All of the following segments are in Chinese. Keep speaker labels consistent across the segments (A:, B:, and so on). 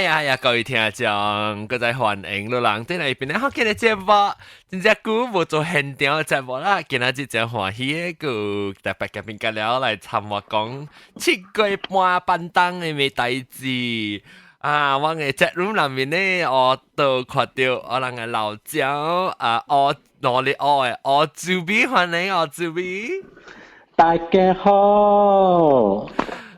A: 呀，各位聽眾，各位歡迎老人進來邊咧，好見嘅節目，真正久無做現場嘅節目啦，今日真正歡喜嘅個特別嘉賓了來參我講七月半班當嘅咩代誌啊！我嘅節目裏面咧，我都看到我人嘅老將啊，我努力學嘅，我朱比歡迎我朱比，
B: 大家好。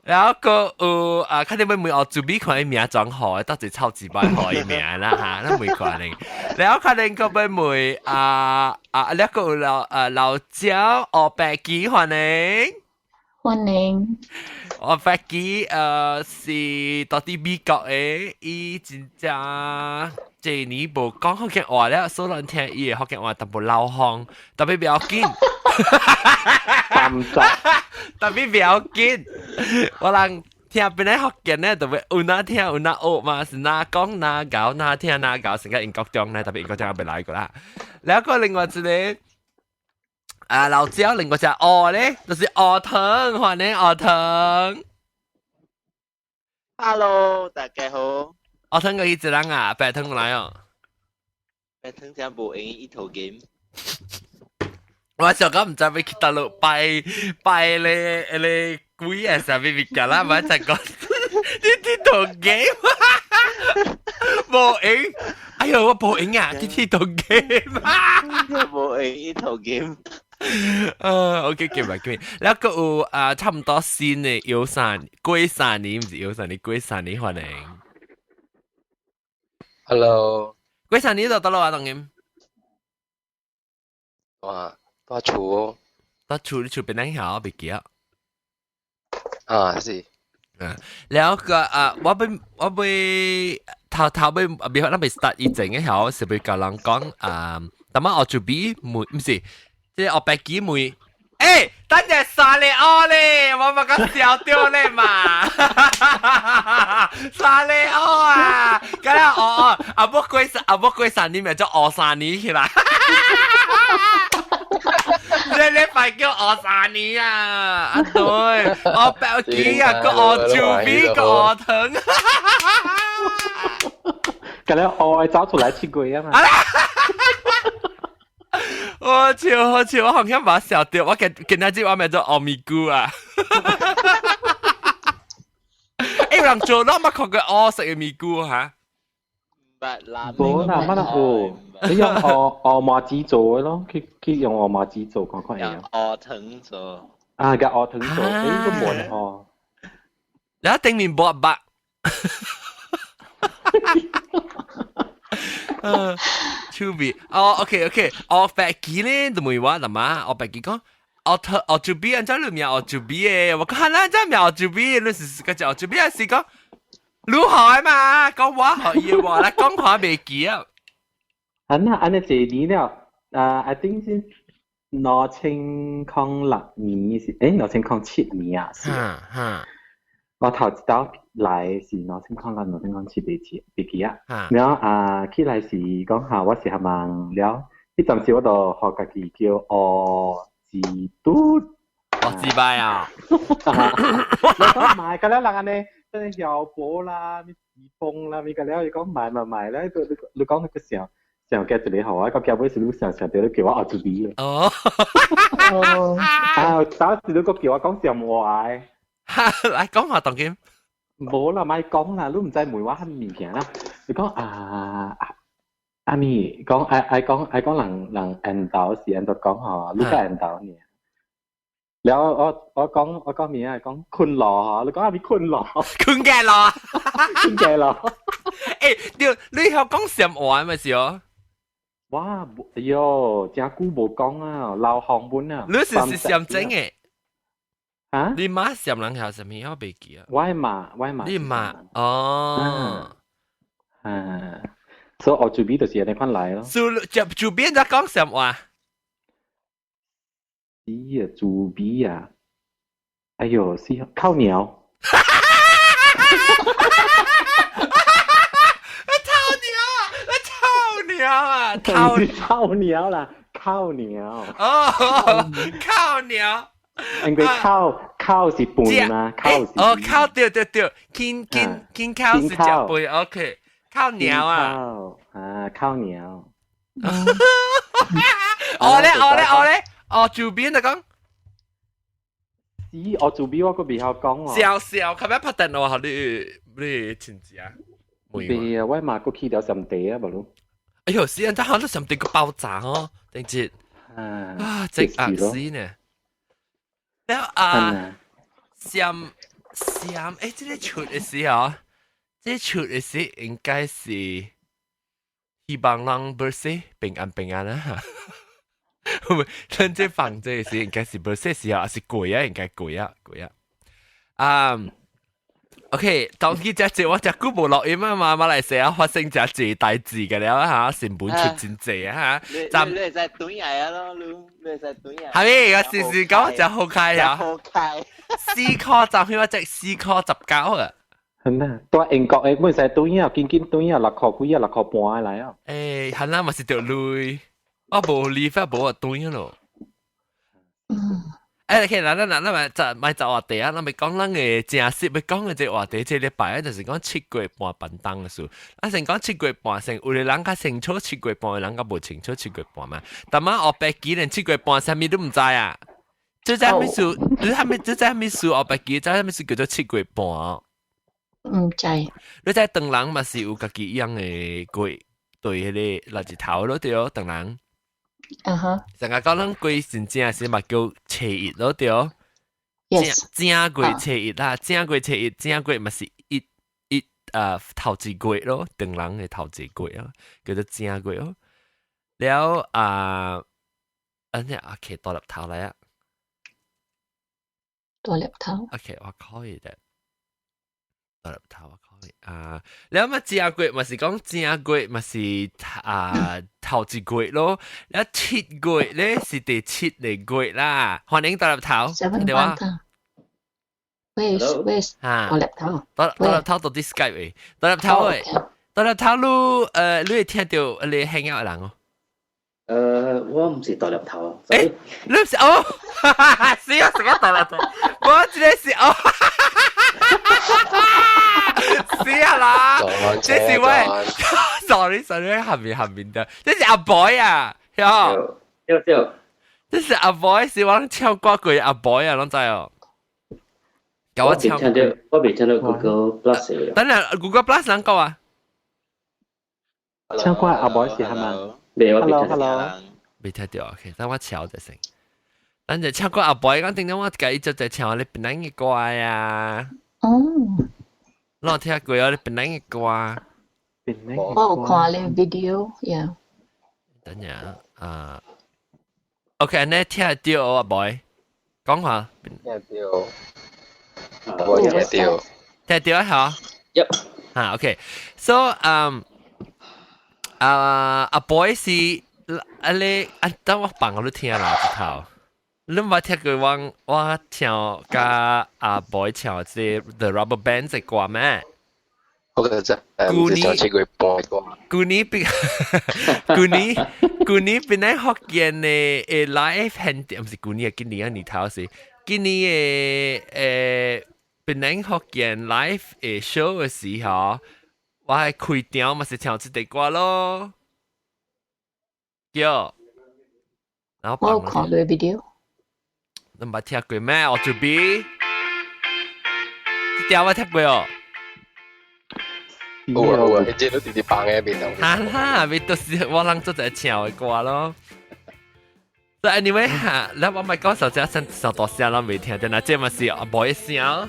A: 然後個有啊，看你們每我準備看啲名裝好，到時超級版好啲名啦嚇，咱每看你。然後看你個每呢個有老椒我白雞歡迎，
C: 歡迎。
A: 我白雞是到啲美國嘅，伊真正這年無講福建話咧，所以聽伊嘅福建話淡薄老腔，特別不要緊。特別不要緊，我人聽邊啲福建咧，特別有哪聽有哪學嘛，是哪講哪搞，哪聽哪搞，成個英國中咧，特別英國中別來個啦。แล้วก็另外一個老椒，另外一個鵝咧，就是鵝藤，歡迎鵝藤。
D: Hello， 大家好。
A: 鵝藤個意思人啊，白藤來哦。
D: 白藤真無用一套 game。
A: 我想講唔知要去大陸拜你鬼啊！上面㗎啦，咪就講呢套 game 無影，哎呦我無影啊！呢套 game
D: 無用一套 game。OK
A: 叫埋叫，แล้วก็差唔多新嘅有三龜三年，唔是有三年龜三年歡迎。
E: Hello，
A: 龜三年就到啦，當然。
E: 哇！多處
A: 多處你處邊間校別記啊？
E: 啊是。
A: แล้วก็我被頭被別可能被 start 以前嘅校是被教人講但係我就比妹唔是，即係我白記妹。誒，等陣沙利奧咧，我咪講笑掉咧嘛，沙利奧啊，咁樣阿不歸三年咪就學三年起來。你快叫我三年啊！啊對，我白記啊，個我朱比個我疼。
B: 咁樣我找出來七鬼啊嘛！
A: 我笑，我好像把笑掉，我跟他講我咪做奧米菇啊！有人做咯，乜學個我食嘅米菇嚇？
B: 冇啦，乜都你用鵝麻子做嘅咯，佢用鵝麻子做講講嘢。
D: 鵝藤做。
B: 啊，個鵝藤做，誒都冇人哦。
A: 你一定面薄白。超別OK， 我白記咧就冇話啦嘛，我白記講。我朱比，人家裏面我朱比嘅，我講啦，真係我朱比，你是個叫我朱比係講。如何嘛？講話可以話啦，講話未記啊。
B: 安尼幾年了？I think 是2006年是2007年啊。我頭一道來是2006、2007別記啊。然後起來是講下我是係問了，呢陣時我就學家己叫字嘟。
A: 字拜啊！
B: 你講買㗎啦，人哋。真係有寶啦，咩自封啦，咩嘅咧？你講買咧，你講佢嘅時候嘅住你好啊，個教會是路上成日都叫我做啲嘅。哦，打時都個叫我講上話嘅。
A: 嚟講下當劍。
B: 冇啦，咪講啦，都唔知梅話喺面前啦。你講阿咪講講人引導時引導講嚇，呢個引導呢？แล้ว我講咩啊？講坤羅你講下邊坤羅？
A: 坤嘅羅，
B: 坤嘅羅。
A: 誒，你係講什麼話咪是哦？
B: 哇，喲，真久冇講啊，老行本啊。
A: 你是上整嘅？
B: 啊？
A: 你媽上人係什麼？我未記啊。
B: 我媽。
A: 你媽哦。
B: 所以我這邊就是你翻嚟咯。
A: 就邊在講什麼話？
B: 豬鼻啊！哎呦，是靠鳥。靠鳥啦，靠鳥。
A: 哦，靠鳥。
B: 因為靠烤是飯嘛，烤是
A: 哦，烤對，見烤是食飯 ，OK， 烤鳥啊，
B: 烤鳥。
A: 住邊就講，
B: 我做邊我個未曉講喎。
A: 笑，琴日拍電話學你親戚啊，
B: 未啊，我嘛個去掉上地啊，無咯。
A: 哎呦，死人真係都上地個爆炸哦，定節真惡死呢。แล้ว誒誒，這個出的時候，這出的時應該是希望人不是平安啊哈。會唔會？咱這放這個時應該是不是時候，還是鬼啊？應該鬼啊。OK， 當佢只隻我只久無錄音啊嘛，馬來西亞發生只濟大事嘅了嚇，成本出真濟啊
D: 嚇。你係在對呀咯，你係在對呀。
A: 係咪？我時時講就好開啊！
D: 好開。
A: 4顆就去我隻4顆19啊！
B: 係啊，多英國誒，本身對呀，見對呀，6塊幾啊，6塊半嚟啊。
A: 誒，係啦，咪是條路，我無理法無對咯。其實咱咪就話題啊，咱咪講咱嘅正式要講嘅即話題，即禮拜啊，就是講7月半便當嘅事。啊，先講7月半，先有啲人較清楚7月半，有人較無清楚7月半嘛。但係我白記連7月半啥物都唔知啊。即係咩事？你係咩事？我白記，即係咩事叫做7月半？
C: 唔知。
A: 你即係當人嘛是有家己一樣嘅過對迄個垃圾頭咯，對哦，當人。成日講咱過真正是嘛叫初一咯，對哦。正過初一啦，正過初一，正過嘛是一頭一過咯，當人嘅頭一過啊，叫做正過哦。了呢OK，多粒頭嚟啊！
C: 多粒頭。
A: OK， 我可以嘅。多粒頭我可以啊！แล้ว嘛正月嘛是講正月嘛是頭一月咯，แล้ว7月咧是第7個月啦。歡迎多粒頭，
C: 對哇？Where's 多粒頭？
A: 多粒頭到 Skype 誒，多粒頭誒，多粒頭你會聽到你hang out 嘅人哦。
F: 我唔是多粒頭，
A: 誒，你唔是哦？死啊！成日多粒頭，我真係是哦。死啦！這是喂 ，sorry，下面的，這是阿 boy 啊，喲，這是阿 boy，是我唱歌過阿 boy 啊，啷知哦？
F: 我未聽到 Google Plus 嘅。
A: 等陣 Google Plus 啷個啊？
B: 唱歌阿 boy 是係嘛？
F: 未
B: ，hello，
A: 未聽到 ，OK， 等我瞧就成。等陣唱歌阿 boy，講點解我繼續在唱你本來嘅歌呀？
C: 哦。
A: 我聽過有你本來嘅歌，
C: 我有看你 video，yeah。
A: 等陣OK， 你聽到阿 boy 講下。
E: 聽到，我聽到，
A: 聽到嚇。
F: Yep。
A: OK，so 阿 boy 是你等我放我都聽啦，之後。你冇聽過我唱甲阿 boy 唱即 The Rubber Band 隻歌咩？
E: 我覺得真係唱7月半嘅歌。
A: 舊年本來學見嘅live hand，唔是舊年啊，今年啊年頭是今年嘅本來學見 live 嘅 show 嘅時候，我係開場咪是唱這隻歌咯，叫。
C: 我有看你 video。
A: 你冇聽過咩？我做 B， 條我聽過哦。
E: 有啊，你見到直接放喺邊度？
A: 哈，咪都是我人做在唱嘅歌咯。所以 anyway 哈，嗱我咪講首只上大聲啦，未聽到嗱，這咪是阿 boy 聲。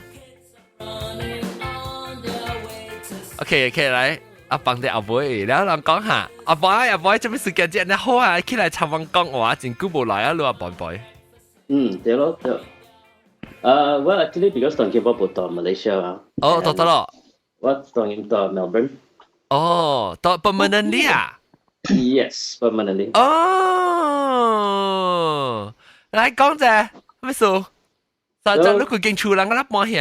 A: OK， 來阿幫啲阿 boy，然後人講下阿 boy，做咩時間啫？你好啊，起來參訪講話，真久冇來啊，你阿 boy。
F: 對咯，對。Well, actually, because 當期我冇到 Malaysia 啊。
A: 哦，到咯。
F: 我當年到 Melbourne。
A: 哦，到 permanently 啊
F: ？Yes, permanently。
A: 哦，來講啫，咩數？實際你佢經處人嗰粒搬去。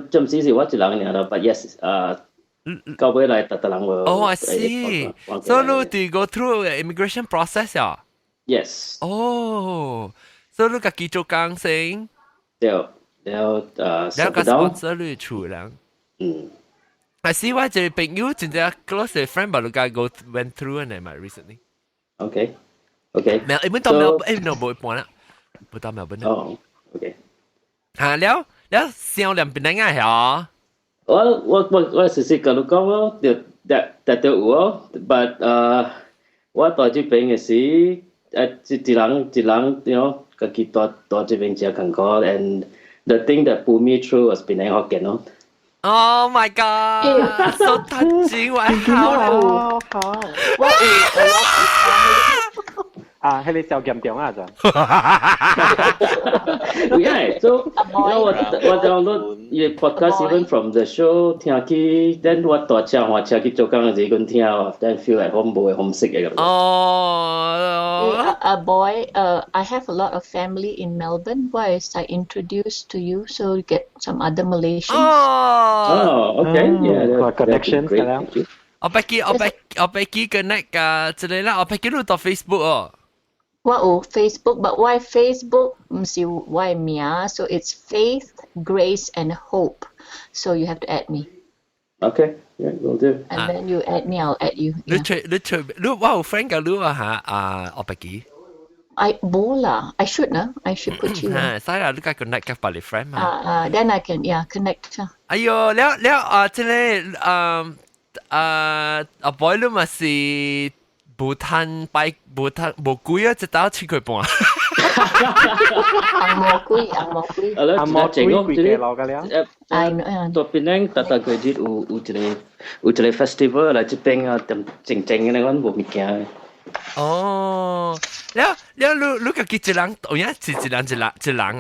F: 暫時是我一人嚟啦，but yes，到尾來特人喎。
A: Oh, I see. So you do go through the immigration process 啊？
F: Yes。
A: 哦，所以你自己做工先？
F: แล้ว
A: แล้วก็สปอนเซอร์เลยชูแล้วI see why 這朋友真係 close friend 吧，你家 go went through 呢嘛 recently。
F: Okay。
A: 沒有，到Melbourne，no 冇搬啦，冇到 Melbourne。
F: 哦 ，OK。
A: 嚇แล้ว少年เป็นยังไงเหรอ
F: 我實時跟你講咯，但有喎，but 我到這邊嘅時，一人，you know，自己到這邊只感覺 ，and the thing that pulled me through was Penang Hokkien 咯。
A: Oh my god! So touching! 哇，
B: 好，我係你小嚴重啊咋
F: ？Yeah, so我 download 嘅 podcast even from the show 聽起 ，then 我大車換車去做工嘅時陣聽，then feel like 我唔會 homesick 嘅咁。
C: Oh. Boy, I have a lot of family in Melbourne. Why is I introduced to you so you get some other Malaysians?
F: Oh, okay, yeah,
B: connection 係啦。
A: 我俾幾 connect 㗎，之類啦，我俾幾錄到 Facebook 哦。
C: Wow, Facebook, but why Facebook? Why Mia? So it's faith, grace, and hope. So you have to add me.
F: Okay, yeah, will do.
C: And then you add me, I'll add you.
A: 你哇 friend 㗎你啊嚇我俾幾
C: Bola. I should put you.
A: 係，所以你家 connect กับ你 friend 嘛
C: ？Then I can connect.
A: 哎呦，แล้ว即係boy 你咪是。無攤擺無貴啊！一刀7塊半。
C: 紅蘑菇。
B: 嘅老嘅了。
F: 到邊咧？特佢啲有一個 festival 嚟，這邊啊，靜嘅咧，我冇物件。
A: 哦，แล้ว你個幾人？有影是一人啊！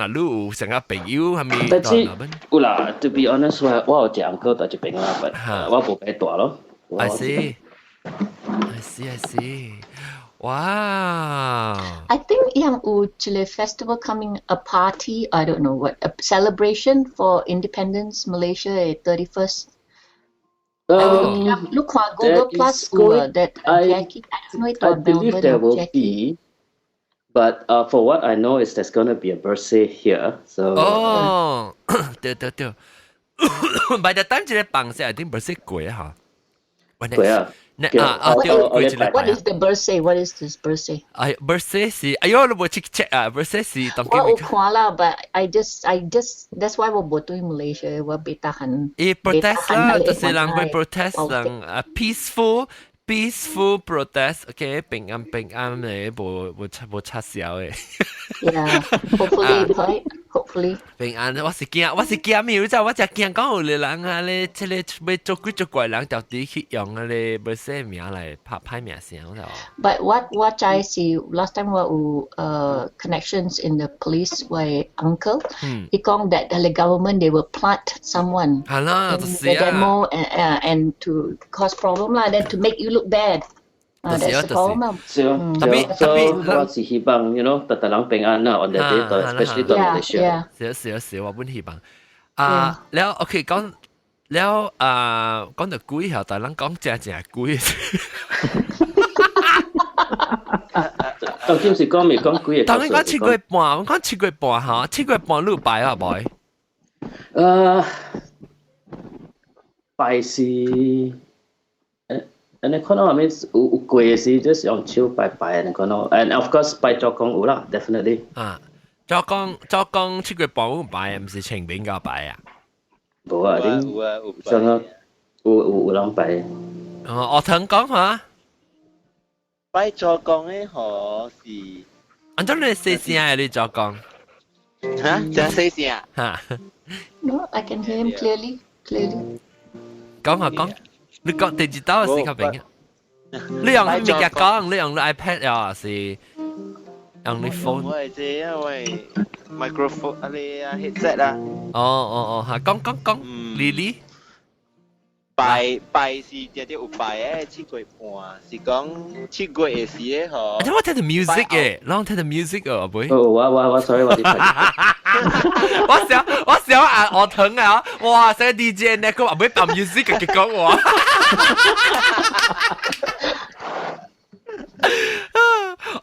A: 你有成個朋友係咪？
F: 但係有啦 ，to be honest，我有一個 uncle 喺這邊啊，我冇俾大咯。
A: I see. Wow.
C: I think yang Chile festival coming a party, I don't know what, a celebration for independence Malaysia 31st. Look on Google Plus that
F: I believe there will be. But for what I know is there's gonna be a birthday here. So
A: 對。By the time 這個辦事，I think birthday 貴嚇。
F: 貴啊！What
C: is the birthday? What is this birthday?
A: Birthday 是，哎呦，你冇 check 啊！birthday 是當
C: 我有看啦 ，but I just that's why 我冇對 Malaysia 我被tahan。
A: protest 啦，就是人會 protest 人peaceful protest，OK， 平安嘅，冇插笑嘅。
C: Yeah, hopefully.
A: 平安，我是驚咩？我只驚講有人啊咧，即係要做幾怪人，到底去用啊咧，不寫名嚟拍名聲，我就。
C: But what I see last time 我有connections in the police with uncle，佢講 that the government they will plant someone in the demo and to cause problem 啦 ，then to make you look bad。That's the problem.
F: So 我是希望 you know 大人平安啦 on that day especially 到 Malaysia
A: 少我本希望แล้ว OK 講แล้ว講到貴後大人講正貴
F: 當今是講未講貴
A: 當然講7個半我講7個半嚇7個半你有擺啊boy
F: 擺是and then kono means 有貴嘅事 just 用手擺and kono and of course 擺做工有啦 definitely
A: 做工7個半有擺唔是清明個擺啊
F: 冇啊啲上個有人擺
A: 我聽講嚇
D: 擺做工嘅何是
A: 安怎你細聲啊你做工
D: 嚇真細聲
A: 嚇
C: No, I can hear him clearly
A: 講你講 digital 係較平嘅，你用咩嘅講？你用 iPad 啊，是用你 phone？
D: 我係即因為 microphone 啊，你啊 headset 啊。
A: 哦，嚇講，Lily。
D: 拜是直接有拜嘅7個半，是講7個嘅事嘅嗬。
A: 我聽到 music 嘅，我聽到 music 啊，妹。
F: 我 sorry 我啲朋友。
A: 我想啊，我疼啊！哇，成個 DJ 呢個話唔會扮 music 嘅結果我。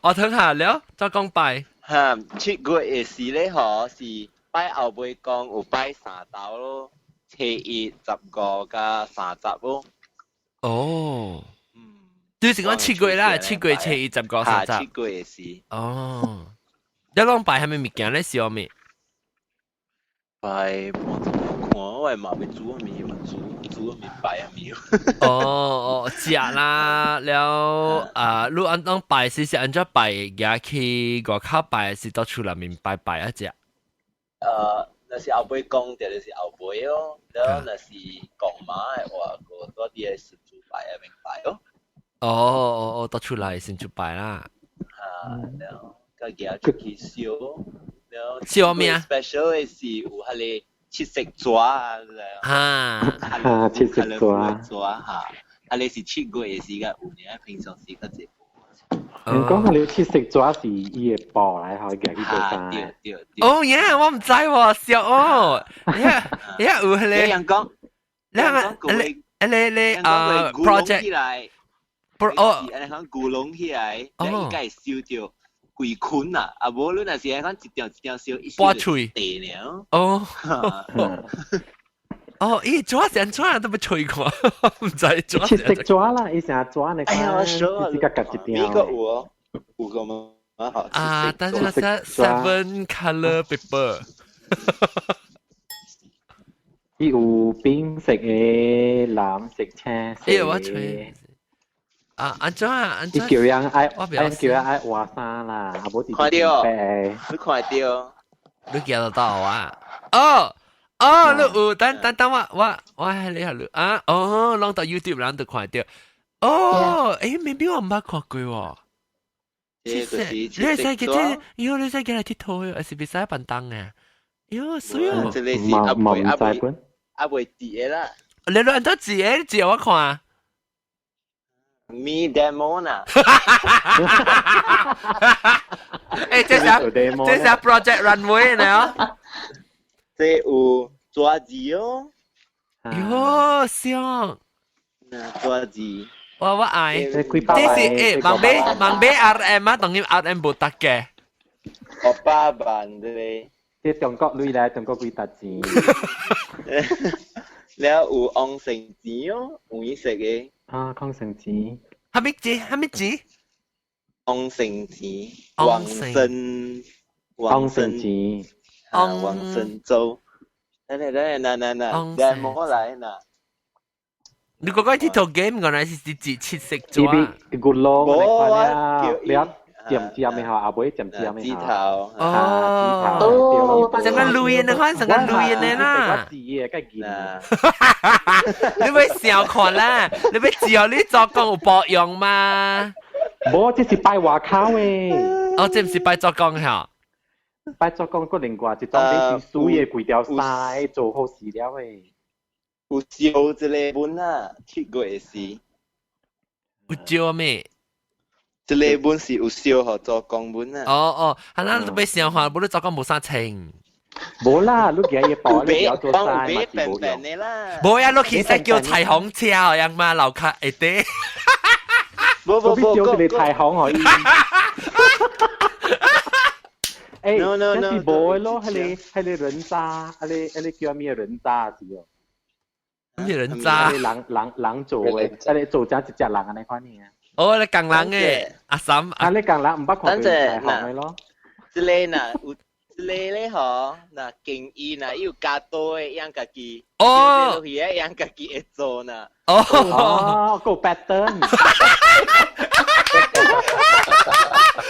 A: 我疼下了，再講拜。
D: 7個嘅事咧，嗬是擺後尾講有擺3道咯，初一15加30咯。
A: 哦。就是講7月啦，7月初一15、30。
D: 7月是。
A: 哦。一攏擺係咪物件咧？燒咩？
D: 擺半怎麼看？我係嘛未煮個面嘛，煮個面擺啊面。
A: 哦，食啦，了你按當擺是按怎擺？也去外口擺是到厝內面擺啊只？
D: 那是後尾講的，就是後尾哦。然後那是講媽嘅話，個多啲係先煮擺啊明擺哦。
A: 哦，到厝內先煮擺啦。
D: 然後個嘢出去燒，然後
A: 燒咩啊
D: ？special 嘅是有係你切食紙啊，
B: 切食紙
D: 嚇，係你是7月嘅時間，有年平常時個節。
B: 人講係你切食紙是伊嘅布嚟，可以夾去做衫。
D: 對。
A: 哦耶，我唔知喎，笑哦。你有係你
D: 人講，
A: 你 project。
D: 你講古龍起來，你應該燒掉幾捆啊！啊，無你若是講一條燒，一燒就地了。
A: 咦，抓成抓都冇吹過，唔知抓。
B: 切食抓啦，以前抓你。
D: 哎呀，我說，
B: 自己夾一條。
D: 呢個有個嗎？
A: 啊，但係我寫 seven color paper。
B: 伊有冰色嘅、藍色、青色。
A: 哎，我吹。安怎？
B: 伊叫人愛畫衫啦，啊無直接白。
D: 你看到？
A: 你見得到啊？你有等我係你係啊？攏到 YouTube 人都看到。maybe 我唔捌看過喎。你使嘅你使嘅嚟佚佗嘅，是別使笨蛋嘅。所以
D: 這裡是阿妹字嘅啦。
A: 你按到字我看。
D: Me demo 呐！
A: 這是 project runway 呢？
D: 這有抓字哦。
A: 喲，香！
D: 抓字。
A: 我愛。這是盲買 RM 啊，當然 RM 冇得嘅。
D: 8萬嘅。
B: 這中國類來，中國幾達錢？
D: แล้ว有昂成字哦，有意思嘅。
B: 康成字。
A: 係咪字？
D: 昂成字。王生
B: 字。
D: 王生州。嗱，冇來嗱。
A: 你嗰個呢套 game 原來是字切食咗啊？
B: 古龍你看點咪好，阿妹點咪好。
A: 成個錄音的話，成個錄音的啦。你咪笑看啦，你咪只有你做工有保養嘛？
B: 冇，這是拜外口誒。
A: 這唔是拜做工嚇。
B: 拜做工個另外一種你是輸嘅幾條衫做好事了誒。
D: 有燒一個本啊，7月時。
A: 有燒咩？
D: 一個本是有燒和做工本啊。
A: 係啦，你俾燒下，冇你做工冇啥清。
B: 冇啦，你嘅嘢包你有做晒嘛是冇用。
A: 冇呀，你其實叫彩虹車樣嘛，樓卡一啲。
B: 冇燒你彩虹可以。這是冇咯，係你人渣，係你叫咩人渣是哦？
A: 咩人渣？
B: 人做嘅，你做咗一隻人嘅你看呢？
A: 你港人嘅阿嬸，
B: 你港人唔捌看佢彩虹嘅咯？
D: 這裡呐，有這裡咧嗬，嗱經醫呐，有加多嘅樣家己，落去嘅樣家己會做呐。
B: 個 pattern。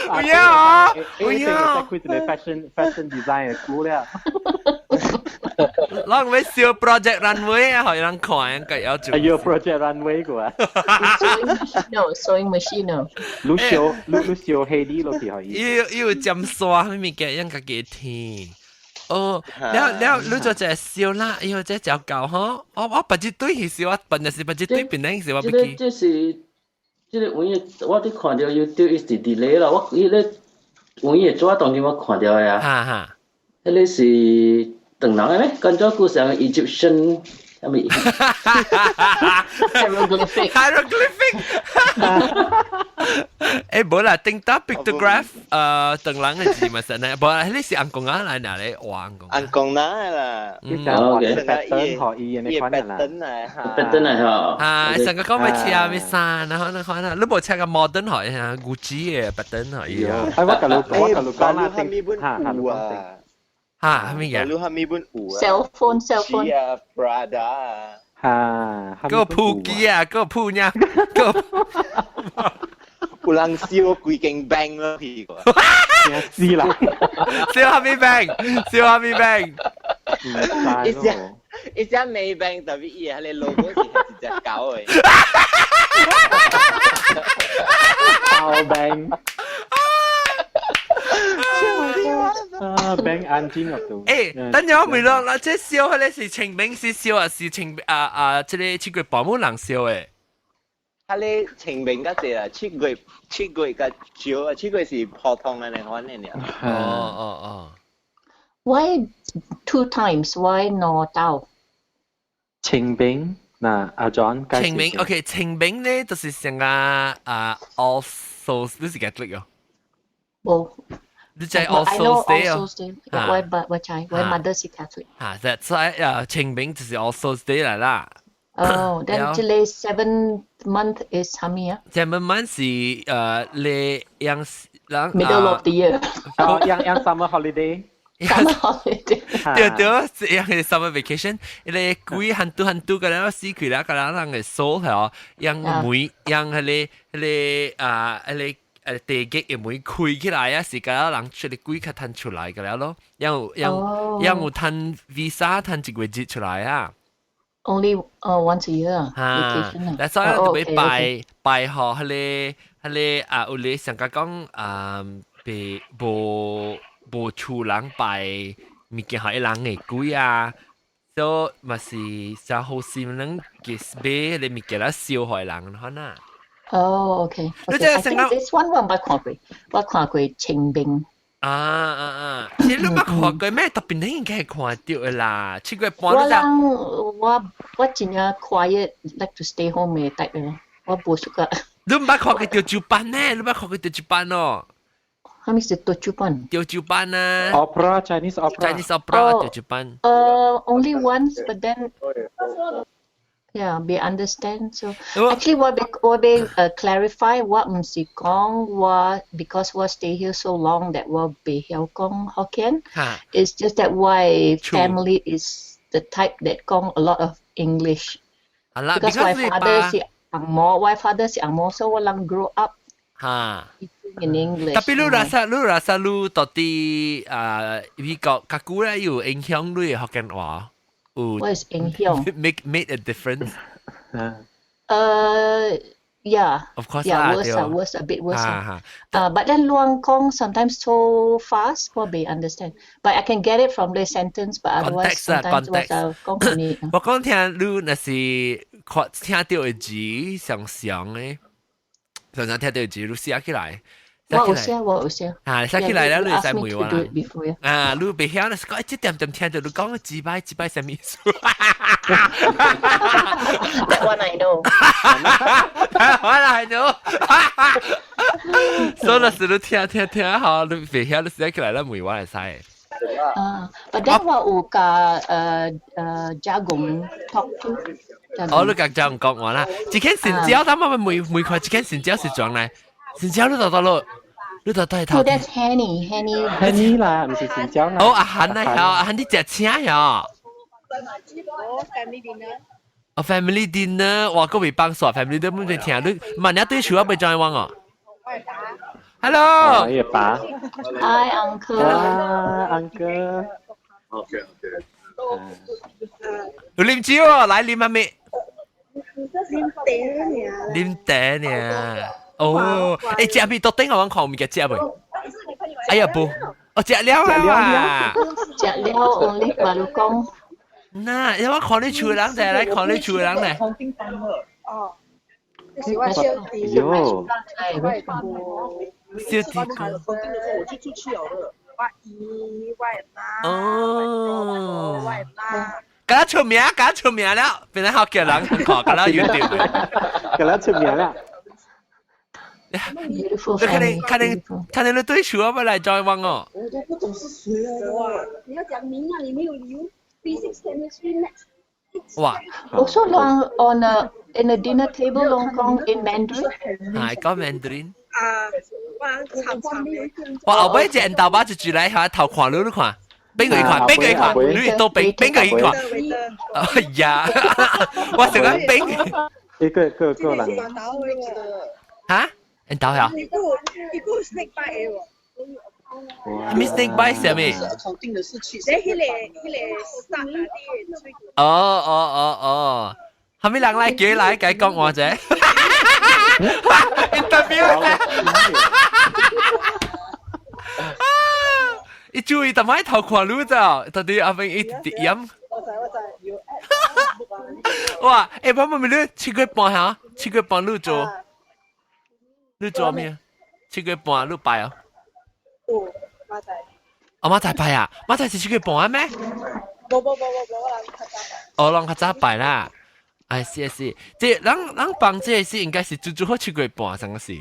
A: 不要！
B: 佢係 fashion design 嘅 school 咧。
A: เราไม่เสียว project runway 啊หอยรังขอยก็要做。
B: 要 project runway 個啊。
C: sewing machine
B: 你燒黑啲落去可以。
A: 要점刷咩物件樣個幾天。แล้ว你做隻燒啦，以後隻就搞嗬。我不知對係燒啊，本來是不知對邊樣燒啊，不記。
F: 這個我哋看到 YouTube 一直 delay 啦，我伊咧有做當時我看到呀。迄個是。等人嘅咩？跟咗古時候 Egyptian 什麼
C: hieroglyphic
A: 誒冇啦，定打 pictograph 等人嘅字咪實呢，冇啦，呢是按公仔嚟哪裡畫公？
D: 按公仔啦，
B: 你就話嘅 pattern 可以你看啦
F: pattern 係嗬，
A: 成個講咪似啊咪散啊，可能你冇似個 modern 可以啊，Gucci 嘅 pattern 可以啊。
B: 我講啦，
D: 係咪本戶啊？
A: 係咪嘅？
D: 係咪本戶啊
C: cell phone
D: 啊 Prada
B: 啊，
A: 個鋪機啊，個鋪呀，個
D: 有人燒幾間 bank 咯，譬如話。
B: 知啦，
A: 燒下咪 bank，燒下咪 bank。
D: 一隻美 bank 特別嘢，係你 logo 是一隻狗嘅。
B: 狗 bank。bank 安靜嗰度。
A: 誒，等陣我未落啦，即係燒嗰啲是清明是燒啊，是清即係七月半冇人燒誒。
D: 係你清明嗰隻啊，七月嘅燒啊，七月是普通嘅嚟玩嘅呢。
A: 哦。
C: Why 2 times? Why no 到？
B: 清明嗱，阿 John 介紹。
A: 清明 ，OK， 清明咧就是成個All Souls，你是幾多個？
C: 冇。
A: 你就係 All Souls Day
C: 哦。我 mother 是 Catholic。that's
A: why 清明就是 All Souls Day 嚟啦。
C: Oh, then 這裡 7 month is 什麼啊
A: ？7 month 是你yang
C: middle of the year。yang
B: summer holiday。Summer
C: holiday。
A: 對，yang summer vacation，你幾hantu個啦，死佢啦，個啦人嘅 soul 係哦，yang 每yang係你地極嘅每開起來啊，是個啦人出嚟幾個攤出來個啦咯，yang有攤 visa 攤一個月出來啊。
C: Only once a year vacation
A: 但所以特別拜學佢有你上個講被無厝人拜物件係人嘅鬼啊，所以咪是就好心人嘅俾你物件啦燒害人可能。
C: Okay. I think this one 我看過清明。
A: 其實你冇看過咩？特別你應該係看到嘅啦。7月半
C: 我真係 quiet like to stay home 嘅 type 嘅，我冇熟噶。
A: 你唔係看過吊酒班呢？你唔係看過吊酒班哦？
C: 係咪是吊酒班？
A: 吊酒班啊
B: ？Opera Chinese opera
A: 吊酒班。
C: Only once, but then. Yeah, be understand. So actually, what be clarify what 唔是講because 我 stay here so long that 我未曉講Hokkien. It's just that my family is the type that 講 a lot of English. Because my father 是angmo, so 我能 grow up in English.
A: 但係你rasa 你到底美國較久咧有影響你嘅福建話
C: ？What is 影響
A: ？Made a difference.
C: Yeah.
A: Of course,
C: worse, a bit worse. But then luang kong sometimes so fast, I may understand. But I can get it from the sentence, but otherwise sometimes was kong ni.
A: 我講聽你那是聽到嘅字常常聽到嘅字，你寫起來。
C: 我有寫。
A: 寫起來了，你使問我。你別曉，你講一點點聽到你講幾擺什麼意思
C: ？That one I know.
A: So 那時你聽好，你別曉，你寫起來了問我嚟使。
C: But then 我有甲jagung talk to。
A: 你甲jagung講話啦，一間成交，但係每塊一間成交是怎嚟？成交你到咯。你到底頭？
C: That's Henny
B: 啦，唔是成交啦。
A: 阿涵啊，阿涵你食請呀？Family dinner， 哇，個未幫手 ，family dinner 冇聽，你萬一對手要被再揾哦。Hello。
B: 我爸。
C: Hi uncle。
B: uncle。
E: OK。
A: 有啉酒哦，來啉下咩？
G: 啉
A: 茶呢。哦，食面到頂我揾看有物件食未？哎呀不，食了啊！
C: 食了，only 話你講。
A: 嗱，我看你厝人嚟，來看你厝人嚟。
G: 哦，是我燒地。
A: 燒地。
G: 我就出去了。我姨、我媽、
A: 哦。
G: 我媽。
A: 咁出名，咁出名了，變咗學叫人看，咁啦 YouTube，
B: 咁啦出名啦。
C: 看
A: 你對手要不來 join 我哦？
G: 我都不懂是誰啊！你要講名啊，你沒有留 Physics Chemistry Maths。
A: 哇
C: Also long in a dinner table long kong in Mandarin。
A: 係講 Mandarin。
G: 哇，慘嘅。
A: 哇，後尾隻人豆巴就住嚟下頭看你看。邊個一看？你都邊個一看？哎呀，我成個邊。
B: 一個人。
A: 嚇？你倒下？
G: 一個 snake bite 喎。
A: mistake by 什麼？
G: 你迄個殺啊啲。
A: 哦，後面人嚟叫嚟解講我啫。interview。一注意，但係頭看路咋？到底阿邊一點飲？哇！誒，爸爸咪你七個半下，7個半路做，你做咩？7個半路拜啊？
G: 馬仔。
A: 哦，馬仔拜啊？馬仔是7個半咩？
G: 冇，
A: 哦，人較早拜啦。哎，是，即係人幫這是應該是足好7個半，真個是。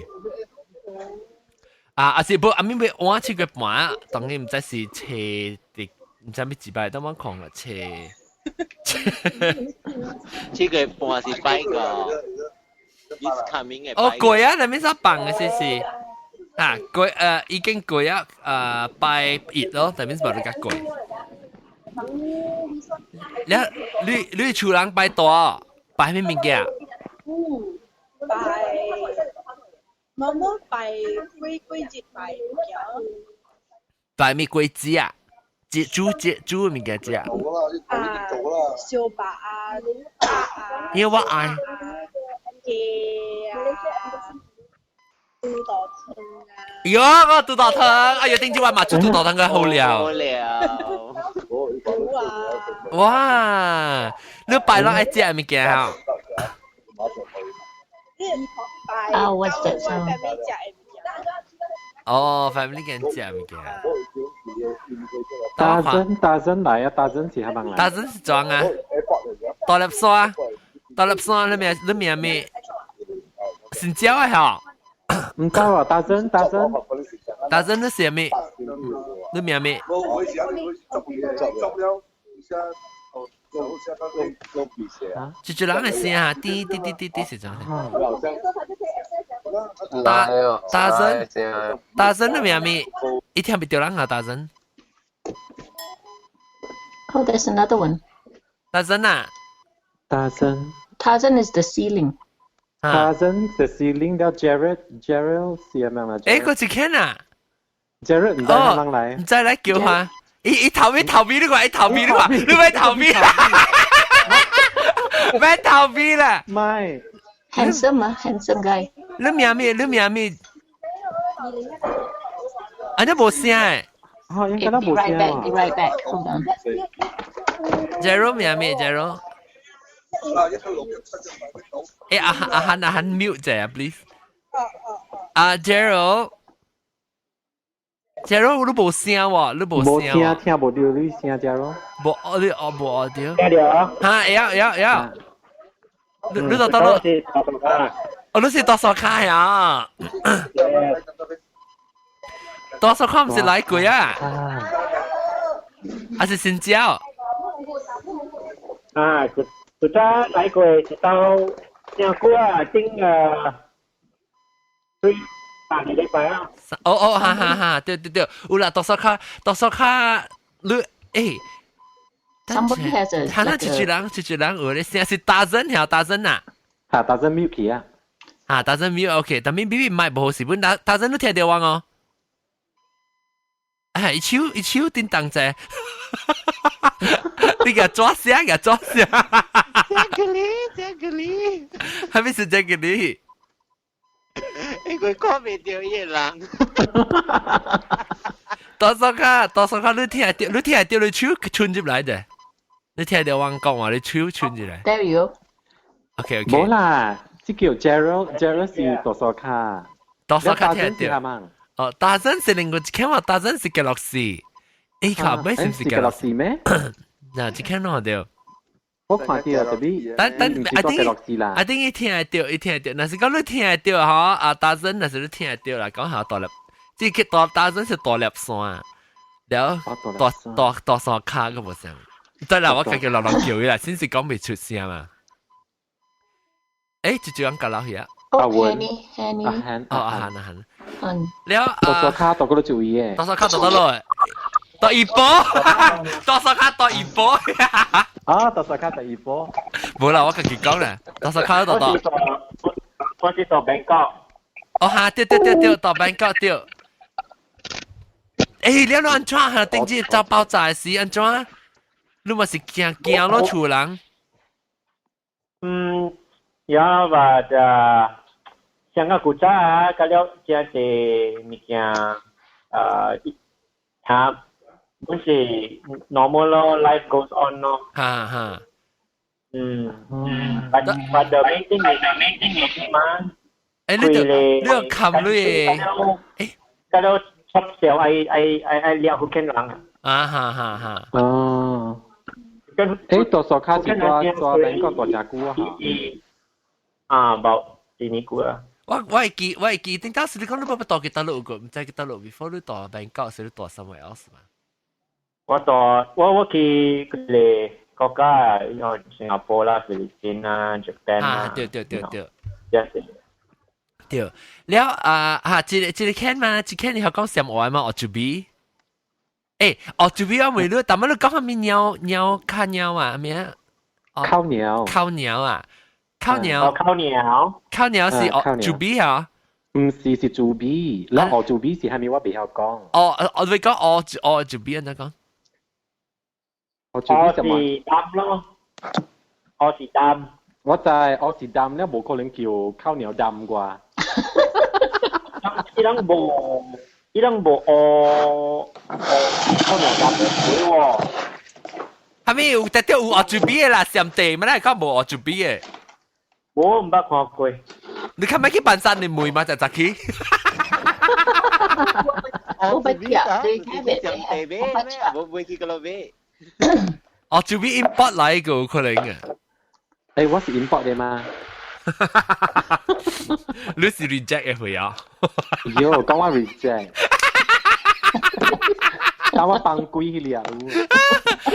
A: 啊是不，阿咪咪我7個半，當然唔知是斜的，唔知咩幾擺，等我講啦，斜。
D: 7個半是拜個 ，is coming 嘅。
A: 哦，貴啊，你咩啥幫嘅是？啊，貴已經貴啊，拜1咯，但係咩你較貴？你厝人拜大，拜咩物件？
G: 冇拜鬼節拜嘅。
A: 拜咩鬼節啊？節豬嘅物件節。
G: 燒白啊，
A: 因為我愛。
G: 豬肚湯啊。
A: 喲，我豬肚湯，哎呀，頂住話麻豬肚湯嘅好料。
D: 好料。
A: 哇！你拜落愛食嘅物件啊
C: ？What's that sound？
A: 哦 ，family 嘅食嘅物件。
B: 大真來啊！大真是係乜嚟？
A: 大真是裝啊！大粒山，你名咩？新椒啊，嚇！
B: 唔夠啊！大真，
A: 你寫咩？你名咩？就人嘅聲啊，滴是怎樣？大真你名咩？一聽唔到人啊，大真。
C: Oh, there's another one.
A: 大真啊！Tarzan
C: is the ceiling.
B: Tarzan the ceiling 了 Gerald 是乜啦？
A: 誒，個一看啊
B: ！Gerald 唔知係乜嚟？
A: 唔知嚟叫下。伊頭尾你話，你咪頭尾，咩頭尾啦？
B: 唔係
C: handsome 啊 ，handsome guy。
A: 你名咩？啊，你冇聲誒。
B: 哦，應該都冇聲啊。
C: Be right back. Hold on.
A: Gerald 名咩 ？Gerald。誒，阿漢 mute 啫 ，please。Gerald。Gerald 你冇聲喎，你冇聲喎。
B: 冇聽冇到你聲 Gerald。
A: 冇audio。
F: 聽到？
A: 嚇，有。你就得咯。哦，你是多少卡呀？多少卡唔是來過啊？還是新椒？
F: 啊，佢家來過一到新加坡啊，對。8個禮拜啊！
A: 哦，哈，對，有啦，多少卡，你誒
C: Somebody has a.
A: 他那一人，有咧聲是大真啊。
B: 嚇，大真 mute 啊！
A: 啊，大真 mute OK，但係 BB 唔係冇好事本，大真都聽到我哦。啊，一手叮當者，你個抓聲。這個你，係咪是這個你？
D: 佢講未掉嘢人。
A: 多少卡，你聽到你手穿入來的，你聽到我講話你手穿入來。
C: There you go.
A: OK。
B: 冇啦，即叫 Gerald 是多少卡？
A: 多少卡聽到？哦，大真是另外一間話，大真是吉樂士。誒，靠，咩是唔是吉樂士
B: 咩？
A: 嗱，一間攞到。
B: 我看到特別，
A: 但
B: I
A: think 伊聽得到，若是講你聽得到吼，啊大陣若是你聽得到啦，講下大粒，即個大陣是大粒線，了大山卡個無聲。對啦，我家己落叫伊啦，先是講未出聲嘛。誒，就講甲老嘢。
C: Henny，
A: 阿漢。了
B: 大山卡到嗰度注意嘅。
A: 大山卡到得咯。到一波，多少卡到一波。
B: 啊，多少卡第二波？
A: 冇啦，我家己講啦，多少卡到。
F: 我去到Bangkok。
A: 哦哈，對，到Bangkok對。誒，你安怎嚇？頂住遭爆炸時安怎？你咪是驚咯，厝人。
F: ya và sang cái quốc gia cái đó chỉ là mình tham muốn gì normal life goes on no
A: ha
F: but the main thing is mà
A: nước cầm lui
F: cái đó sắp sửa ai liệu không kén lắm
A: ha
B: ตัวสอค่าสิตัวแบงก์ก็ตัวจากัว
F: about ทีนี้กู
A: 我會記，點解是你講你冇到幾多路個？唔知幾多路 before 你到Bangkok，是你到 somewhere else 嘛？
F: 我去嗰啲國家，有新加坡啦、菲律賓啦、Japan 啦。
A: 對。
F: 對。
A: 了這個 can 嘛？這 can 你係講什麼嘛？我準備。誒，我準備我未錄，但係你講下面鳥靠鳥啊咩啊？
B: 靠鳥
A: 啊！
F: 靠鳥
A: 是朱比啊？
B: 唔是朱比，然後朱比是係咪我比較講？
A: 我會講朱比啊，你講。
F: 我是擔咯，我是擔。
B: 我就係我是擔咧，冇可能叫靠鳥擔啩。伊人冇靠鳥擔嘅會喎。
A: 係咪有特別有朱比嘅啦？上地咪咧講冇朱比嘅。
F: 我唔捌看過。
A: 你看咪去半山你妹嘛？就去。
C: 我不知啊，你
D: 睇咩？上地咩？我冇去過咯咩？
A: 哦，就比 import 嚟個可能嘅。
B: 誒，我是 import 嘅嘛？
A: 你是 reject 嘅會啊？
B: 喲，講我 reject。講我放貴去了。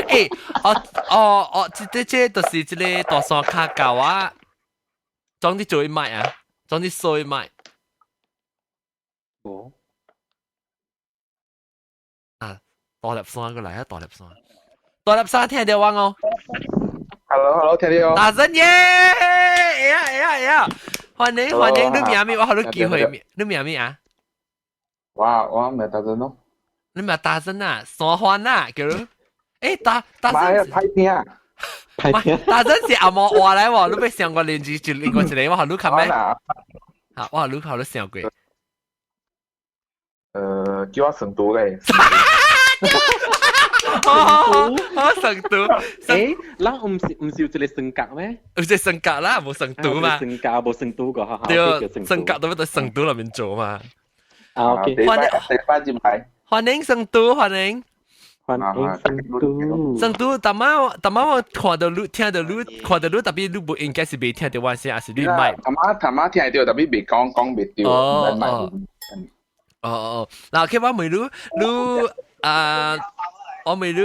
A: 誒，這就是這個大山卡教啊。裝啲做賣啊，裝啲水賣。
B: 哦。
A: 啊，大粒山過嚟啊，大粒山聽到我哦。
E: Hello， 聽到。
A: 大聲耶！哎呀！歡迎你名咩？我好多機會，你名咩啊？
E: 我唔係大聲咯。
A: 你唔係大聲啊？傻歡啊，叫你。誒，大聲。
E: 唔係睇片啊。
A: 大陣時阿莫話嚟喎，你俾上個連住另外一個，我學你看咩？啊，我學你上過。
E: 叫我成都咧。
A: 我成都。
B: 誒，嗱唔是有一個性格咩？
A: 有隻性格啦，冇成都嘛。
B: 性格冇成都個，
A: 對，性格都喺成都裏面做嘛。
B: OK，
A: 歡迎成都，歡迎。成都，但我看到你聽到你，特別你唔應該是未聽到我聲，還是你咪？
E: 頭晚聽到，特別未講未到。
A: 嗱，佢話未你我未你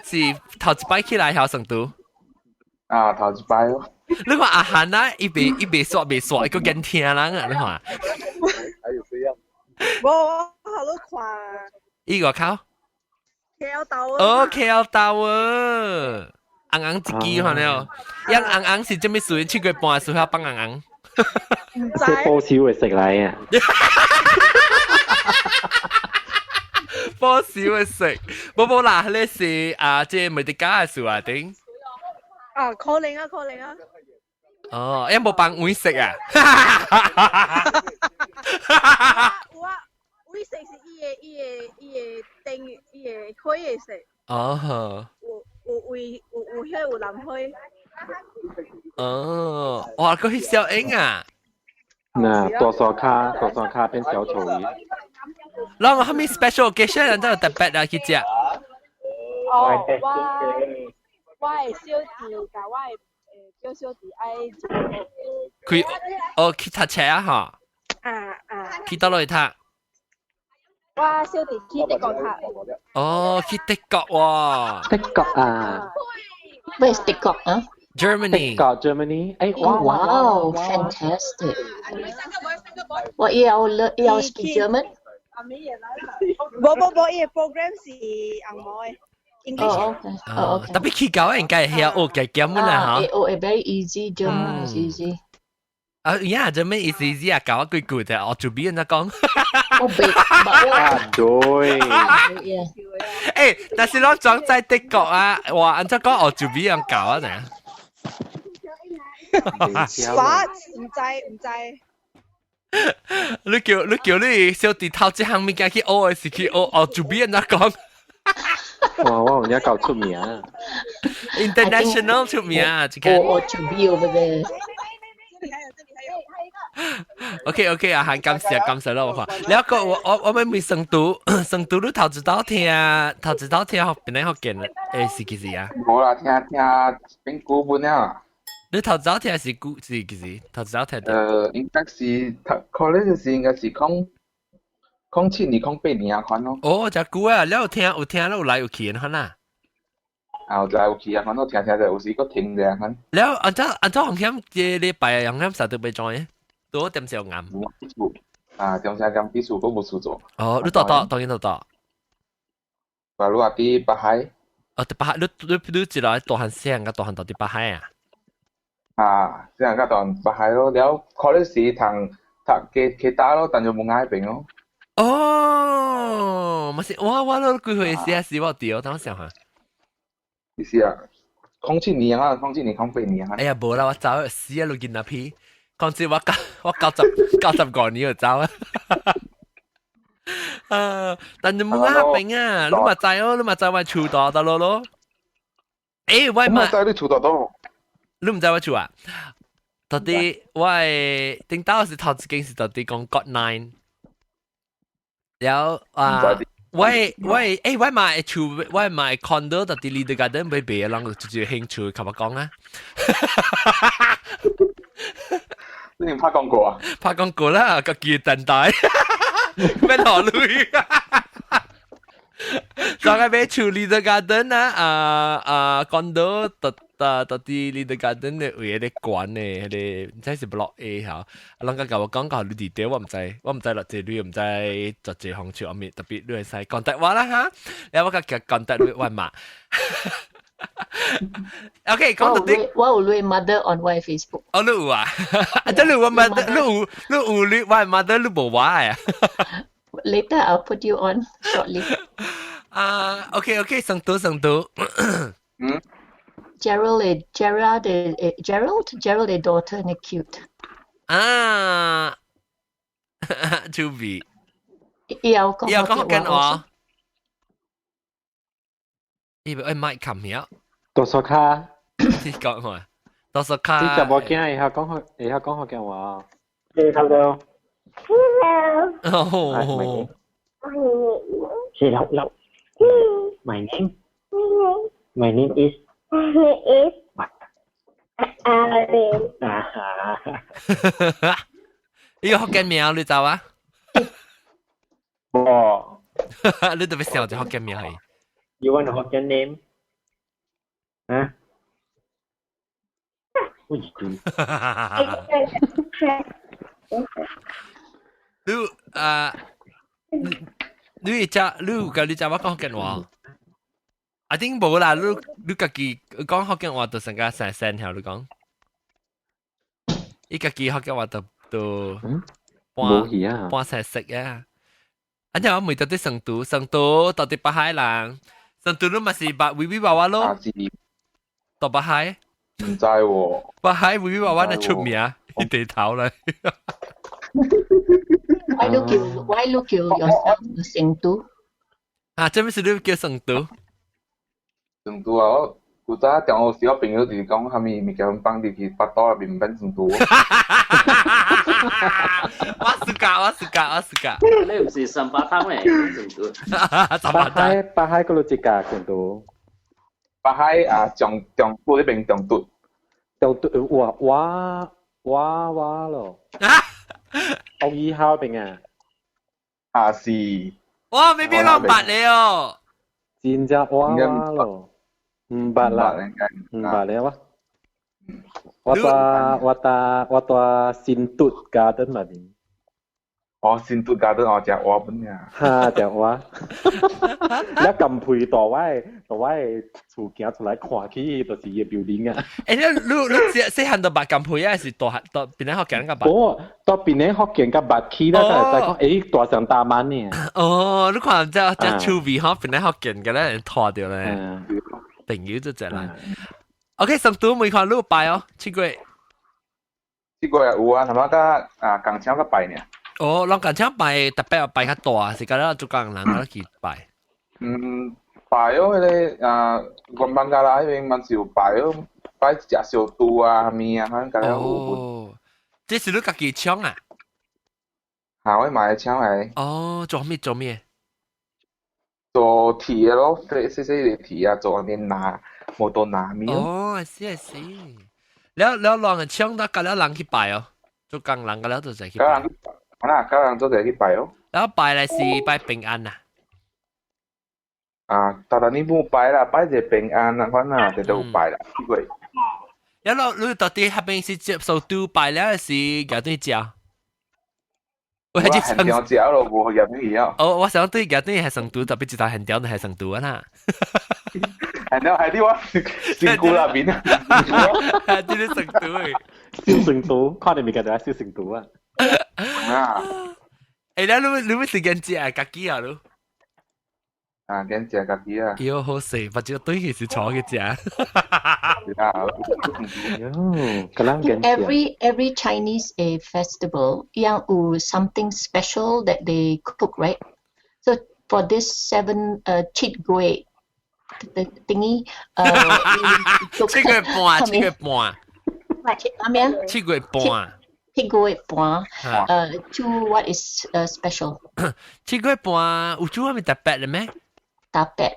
A: 是頭一擺起來喺成都。
E: 啊，頭一擺咯。
A: 你話阿漢啊，一邊刷，一個驚聽人啊，你話？
G: 我好看。
A: 依個靠。
G: KL Tower。
A: 哦，KL Tower，硬自己看了，硬是做咩事？去過半時候幫硬。
B: 唔知。即波少會食嚟啊！
A: 波少會食，冇啦，呢是即係咪啲假嘅事啊？頂。
G: calling 啊！
A: 哦，有冇幫會食啊？
G: 我食是伊個開嘅食。
A: 哦。
G: 有血有藍開。
A: 哦，哇！佢係小英啊。
B: 嗱，多數卡變小丑魚。
A: 然後後面 special occasion 人都有特別啊，去食。
G: 我的小弟甲我的叫小弟爱
A: 佢去讀車啊哈？去到哪裡讀？
G: 我小弟去德國讀。
A: 哦，去德國喎。
B: 德國啊
C: Where is 德國啊
A: ？Germany。
B: 德國 Germany。哎，wow,
C: fantastic. 我要 speak German。
G: 冇，伊個 program 是紅毛嘅。
C: Okay.
A: Tapi kita enggak ya kayak mana ha?
C: Very easy. German is easy.
A: Yeah, German is easy 啊，搞句句嘅，我做邊人講。
B: 對。
A: 誒，但是我講在德國啊，哇，按照講我做邊人搞啊呢？
G: 啥？唔知。
A: 你叫你小弟頭一項物件去學嘅是去學我做邊人講。
B: 哇！我人家搞出名啊
A: ，international 出名啊，這個。
C: 我準備 over there。OK
A: 啊，很感謝咯，我話。แล้วก็我們咪成都你頭知道聽學邊個學緊誒是幾時啊？
H: 冇啦，聽變古本啦。
A: 你頭知道聽是幾時？頭知道聽？
H: 應該是可能就是應該是07年、08年啊款咯。
A: 哦，就久啊！了有聽了有來有去款啊。
H: 有來有去啊，款咯聽就有時個停嘅款。
A: 了按照紅險嘅禮拜紅險實都未做嘅，多點少啱。
H: 啊，點下咁技術都冇數做。
A: 哦，你當然到。
H: 話你話啲北海。
A: 哦，啲北海，你知道大漢聲個大漢到啲北海啊？
H: 啊，聲個大漢北海咯，了可能是同其他咯，但就冇嗌病咯。
A: 哦，咪是我都幾回事啊，是我掉，等我想下。
H: 是啊，07年啊，07年、08年啊。
A: 哎呀，冇啦，我走死啊，錄見那批，講真我90個年就走啊。但係冇啱病啊，你咪在我厝度得咯。誒，我咪
H: 在你厝度多。
A: 你唔在我厝啊？到底我頂到是頭一件事，到底講 God 9。แล้ว我買厝，我買 condo 到啲 Leader Garden 俾別人就興趣，琴日講啦。
H: 你唔拍廣告啊？
A: 拍廣告啦，個叫等待，咩落淚？所以買厝 Leader Garden 啊condo 到啲 Leader Garden 咧有啲管咧，啲唔知是 block A 嚇，人家甲我講你地點，我唔知落這裡，唔知做這項處，我咪特別你係使 contact 我啦嚇，然後我叫 contact 你我嘛。OK， 講到啲，
C: 我有你 mother on my Facebook。
A: 哦，你有啊？即係你我 mother，你有你我 mother 你冇我啊
C: ？Later I'll put you on shortly.
A: OK， 成都。
H: 嗯。
C: Gerald, the daughter, and cute.
A: Juby.
C: 要講
A: 跟我。Mike come here。
B: 多數卡。
A: 你講我。多數卡。
B: 你就冇驚，以後講學嘅話。
I: 你睇到。
A: 哦。
I: Hello. My name is. Aaron.
A: 呢個福建名你走啊？
B: 冇。
A: 你特別笑就福建名係。
I: You want a Hokkien name? Huh? What you do?
A: 你教我講福建話。I think 冇啦，你家己講福建話就成個成條你講，你家己福建話就半成識啊。อันนี้我每到啲成都到啲北海啦，成都你咪是白微微娃娃咯，到北海。
H: 唔知喎。
A: 北海微微娃娃係出名，一地頭嚟。
C: Why look you yourself 成都？
A: 啊，這邊是你叫成都。
H: 成都啊，我早聽我小朋友就是講，蝦米物件放入去巴肚入面變成都。
A: 我是假。
F: 你唔是三八湯咩？成都。
B: 北海嗰度一架成都。
H: 北海啊，中部那邊中毒
B: 咯。12號邊啊？
H: 啊是。
A: 哇，未必諗白你哦。
B: 真正哇咯，唔白啦，唔白了啊！我到新都 garden 那邊。
H: 哦，新都 garden 哦，只蛙本呀。
B: 哈，只蛙。你咁配到位厝行出來看起，就是伊 building 啊。
A: 你細漢到白咁配啊，是大邊咧學緊個白？
B: 哦，到邊咧學緊個白起咧，就講誒大上大晚呢。
A: 哦，你看只趣味嗬，邊咧學緊嘅咧拖掉咧，朋友就只啦。OK， 上都未看路拜哦，七月
H: 啊有啊，同埋個港槍個拜呢。
A: 哦，攞港槍拜特別拜較大，是個咧做工人嗰去拜。
H: 拜哦，迄個原班家啦，迄邊蠻少拜哦，拜食小肚啊面啊，可能有
A: 哦，這是你家己槍啊？
H: 嚇，我買槍嚟。
A: 哦，做咩？
H: 做鐵咯，細嘅鐵啊，做啲拿摩托拿面。
A: 哦，係。แล้วลอง嘅槍得，隔了人去拜哦，做工人隔了就就去拜。
H: 隔人做就去拜哦。
A: แล้ว拜嚟是拜平安啊。
H: 但你冇拜啦，拜就平安啦，反正就拜啦，呢個。
A: 你到底係邊是接受到拜了，是有對食？
H: 我係很掉食咯，冇有咩嘢。
A: 哦，我想對有對係成都，特別知道很掉係成都啊啦。
H: 係啲話辛苦啦邊啊，
A: 係啲成都誒，
B: 燒成都，看你咪記得燒成都啊。
A: 你咪時間食啊，家己啊咯。
H: 跟食家己啊。
A: 喲，好食，或者對佢是錯嘅食。
C: Every Chinese festival, yang something special that they cook, right? So for this 7 Chit Gui thingy,
A: 7月半，7月半。
C: Chit Gui Bua, to what is special?
A: 7月半有做咩特別嘅咩？Tapet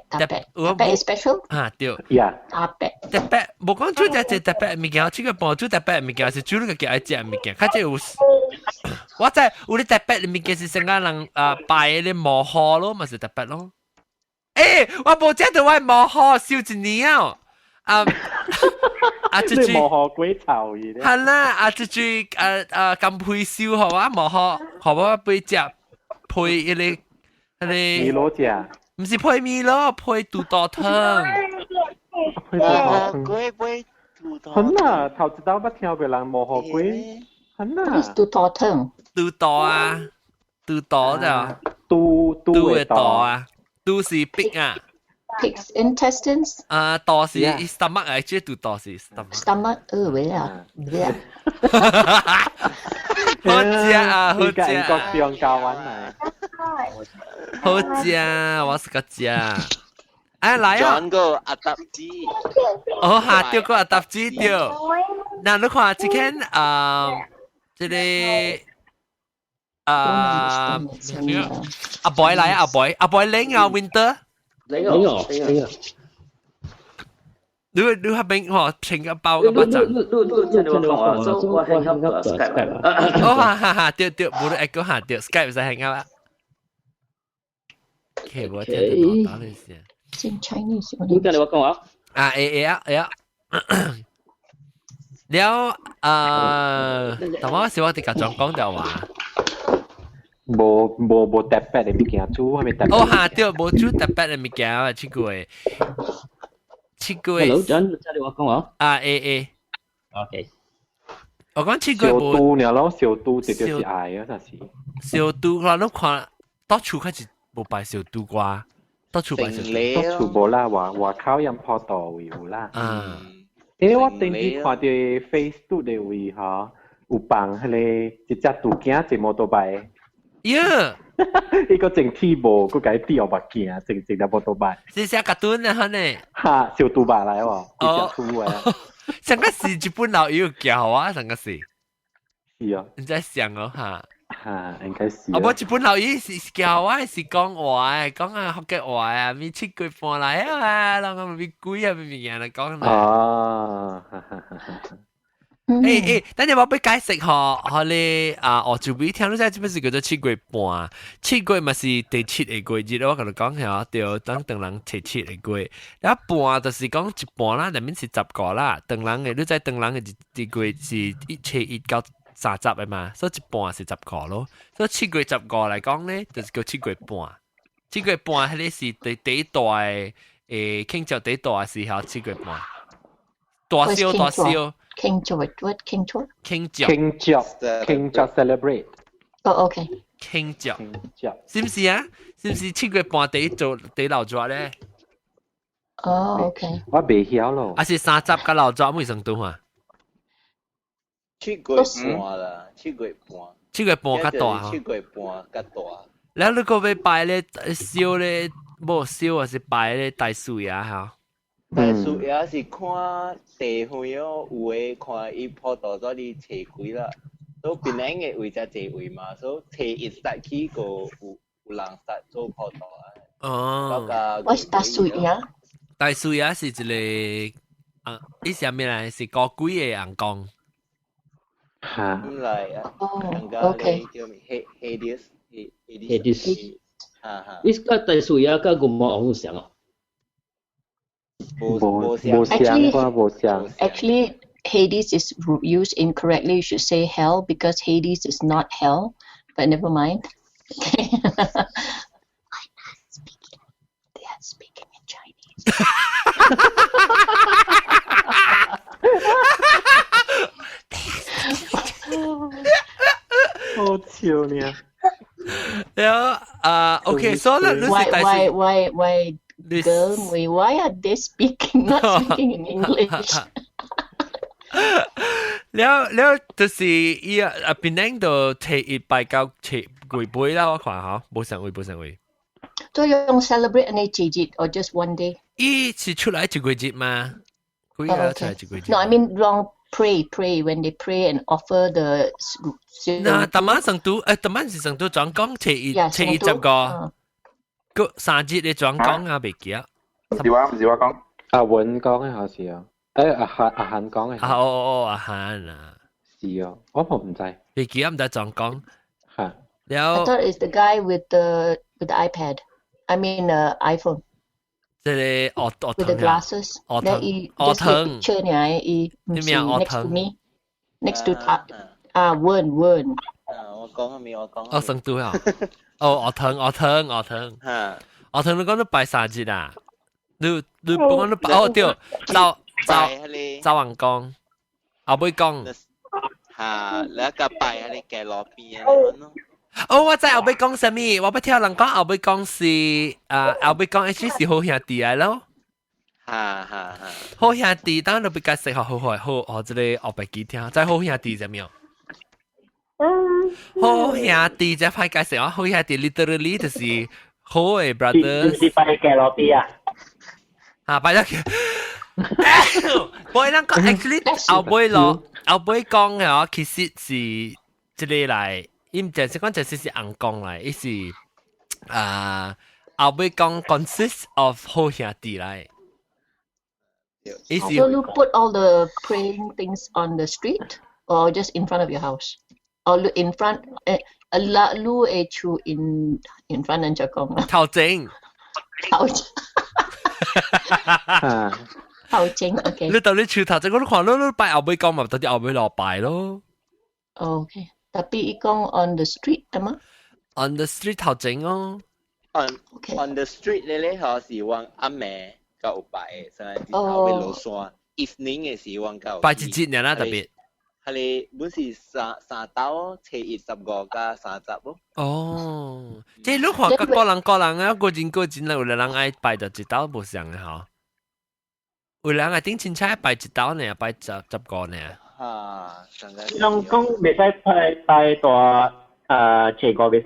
C: is special?
A: 對。
C: Tapet.
A: 特別，冇講做只特別物件，7月半做特別物件是主要個叫愛食物件，較只有，我知有啲特別嘅物件是成個人拜啲磨殼咯，咪是特別咯。我冇食到我磨殼燒一年啊！
B: 你磨殼鬼臭嘢咧。
A: 係啦，咁配燒好啊，磨殼好唔好配食配嗰啲
B: 米羅醬。
A: 唔是配米咯，配肚豆湯。
B: 配肚豆湯。很啊，頭一道捌聽別人磨殼龜。很啊。
C: 肚豆湯。
A: 肚豆啊，肚豆的。
B: 肚
A: 嘅豆啊，肚是 pig 啊。
C: Pig's intestines.
A: 豆是 stomach 啊，即係肚豆是 stomach。
C: stomach，喂啊，喂啊。
A: 好食啊，好食。
B: 國上教玩嚟。
A: 好食，我是個食。來啊！
D: 轉個阿達子。
A: 哦，下掉個阿達子掉。嗱，你看之前即係阿 boy 來啊，阿 boy 領啊 winter。
F: 領啊！
A: 你係邊個請個包個巴掌？
F: 我 hang up Skype。
A: 哦，哈，對，冇得 echo 下掉 Skype 就 hang up 啦。OK， 我聽到你先。
C: In Chinese，
F: 你跟你我講啊？
A: 了但我小我哋家長講就話。
B: 冇特別嘅物件做，係咪特別？
A: 哦，嚇對，冇做特別嘅物件啊，七個。
F: Hello，真你我講啊？OK。
A: 我講七個
B: 冇。小肚呢咯，小肚直接是愛啊，那是。
A: 小肚啦，你看到處開始冇擺小肚啩？到處擺小肚。
B: 到處冇啦，話靠人破道有啦。因為我頂次看到 Facebook 嘅位嚇，有放迄個一隻肚囝坐摩托擺。
A: 呀！
B: 呢個整體無，佢解掉目鏡，整到摩托擺。
A: 是寫卡通啊，呢？
B: 嚇，小肚擺來喎，一隻肚啊！
A: 上個是日本老友叫啊，上個是。
B: 是啊。
A: 你在想哦嚇。
B: 應該是。
A: 我一本留意是教我是講話，講啊學嘅話啊，咪7個月半嚟啊，然後咪貴啊，咪嘢嚟講啦。
B: 哦，
A: 等陣我俾解釋下你啊，我做俾聽，你知咩是叫做7個月半？7個月咪是第7個月，我同你講下，就等人切7個月，然後半就是講一半啦，入面是10個啦，等人嘅，你知等人嘅一個月是1到30嘅嘛，所以一半是10個咯，所以7個月10個嚟講咧，就是叫7個月半。7個月半係你是第一代慶祝第一代嘅時候7個月半，大小。
C: King George, what King George?
A: King
B: celebrate.
C: Oh, okay.
A: King George. 是唔是啊？是唔是7個月半第老咗咧？
C: 哦 ，OK。
B: 我未曉咯。
A: 啊是30個老咗，每成多啊
D: ？7個月半啦，7個月半。
A: 7個月半較大
D: 7個月半較大。
A: 然後你個要拜咧燒咧，冇燒還是拜咧大樹呀？嚇？
D: 大樹也是看地方哦，有誒看伊坡道咗你斜幾啦，都邊兩個位只斜位嘛，所以斜一實起個有人實做坡道啊。
A: 哦。
C: 我是大樹呀。
A: 大樹呀是一個伊是咩嚟？是高貴嘅陽光。
B: 嚇。
D: 唔嚟啊。
C: OK。
F: Hades。呢個大樹呀，個咁冇好想啊。
C: Actually, Hades is used incorrectly. You should say hell because Hades is not hell. But never mind. Okay. They are speaking in Chinese.
B: 好笑呢。
A: OK，所以
C: why girl, why are they not speaking in English?
A: แล้ว就是伊啊邊領度切一拜到切幾杯啦，我看下，冇成會。
C: 都用 celebrate 呢幾日 or just one day?
A: 伊是出來一個節嘛？幾個出來一個節
C: ？No, I mean wrong. Pray when they pray and offer the.
A: 嗱，特晚成都是成都講講切一10個。個3日你轉講啊，未記啊？
H: 唔是我講。
B: 阿文講嘅好似啊，阿涵講嘅。
A: 阿涵啊。
B: 是啊，我唔知。
A: 未記啊，唔得轉講。
B: 嚇。
C: I thought it's the guy with the iPad. I mean iPhone.
A: 即係我
C: with the glasses.
A: 我
C: just a picture 呢next to me, next to top. Wern.
D: 我講係咪我講？
A: 我成都啊。我疼。我疼你講到拜3日啊？你講到拜對，周王公，後尾講。
D: แล้วก็拜喺你嘅路邊咯。
A: 我知後尾講什麼？我不聽人講後尾講是後尾講 H 是好兄弟嚟咯。好兄弟，當然都比較適合好這個後背記聽，在好兄弟怎麼樣？好兄弟即係派介紹，好兄弟 literally 就是好嘅 brother。
I: 是拜嘅羅比啊！
A: 拜咗嘅。我諗講 actually 後尾講嘅其實是一個嚟，唔淨係講就是硬講嚟，伊是後尾講 consist of 好兄弟嚟。
C: So you put all the praying things on the street or just in front of your house? Or in front, lu chu in front ng Chakong.
A: 頭前。
C: 頭前 ，OK。
A: 你到你處頭前，我都看你拜後尾講嘛，到啲後尾落拜咯。
C: OK，tapi ikong on the street 係嘛
A: ？On the street 頭前哦。
D: On the street 咧係時往阿妹夠有拜嘅，所以後尾落山。Evening 嘅時往夠。
A: 拜節日啦特別。
D: 係你本是3刀切15加30咯。
A: 哦，即係你看個人啊，個人啦，有人愛拜就一刀無相嘅嗬。有人愛頂親戚拜一刀呢，拜10個呢。
I: 人講未使拜大切個未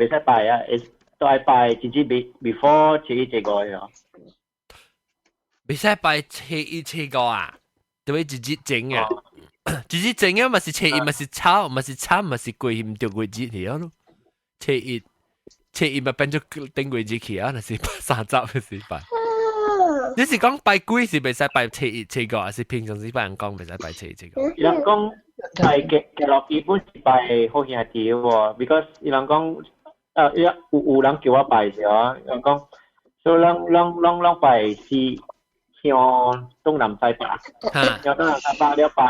I: 使拜啊，都係拜自己 before 切個嘅。
A: 未使拜切個啊，都會自己整嘅。就是正樣咪是車葉咪是炒咪是炒咪是貴唔掉貴子嚟咯，車葉咪變咗頂貴子去啊，那是三集嘅時拜。你是講拜貴是袂使拜車葉車個，還是平常時拜人講袂使拜車葉車個？
I: 人講拜嘅落基本是拜好兄弟喎 ，because 人講有人叫我拜咗，人講所以人拜是向東南西北，向東南西北了拜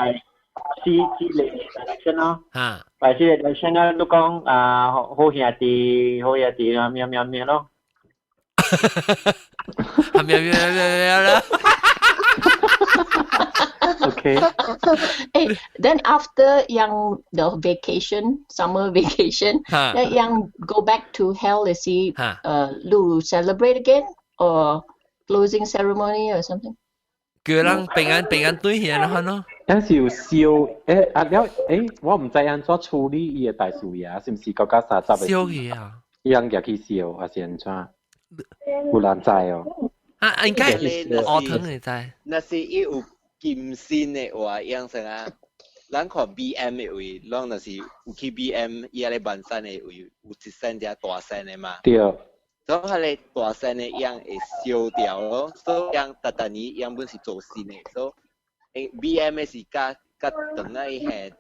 I: 是嚟 direction 咯，拜是嚟 direction 啦，都講好兄弟啊咩咯。
A: 啦。
C: Okay. Then after yang the vacation, summer vacation, yang go back to hell is he lu celebrate again or closing ceremony or something?
A: 叫人平安對起來咯。
B: 有時要燒我唔知安怎處理伊個大樹爺，是唔是國家三十嘅？
A: 燒佢啊！
B: 人入去燒，還是安怎？有人知哦。
A: 應該學堂嚟知。
D: 那是伊有金線嘅話，樣成啊！咱看 BM 嘅位，咱那是有去 BM 伊個萬山嘅位，有一山只大山嘅嘛。
B: 對。
D: 所以迄個大山嘅樣會燒掉咯，所以樣特年樣本是做新嘅，所以 BM 嘅是加等下伊係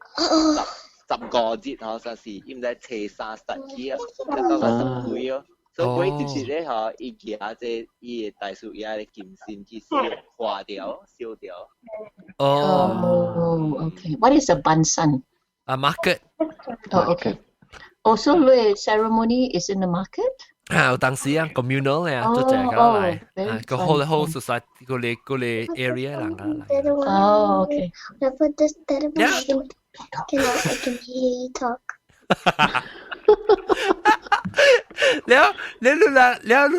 D: 15日吼，算是應該初三10起啊，到10幾哦。所以每一次咧吼，伊行這伊個大樹葉嘅金線去燒掉。
C: Okay. What is a bansan?
A: A market.
C: Oh, okay. Also, the ceremony is in the market.
A: 有當時啊 communal 咧，做隻個嚟，個 whole society 個嚟 area 人嚟。
C: Oh, okay.
G: I can hear you talk.
A: แล้ว你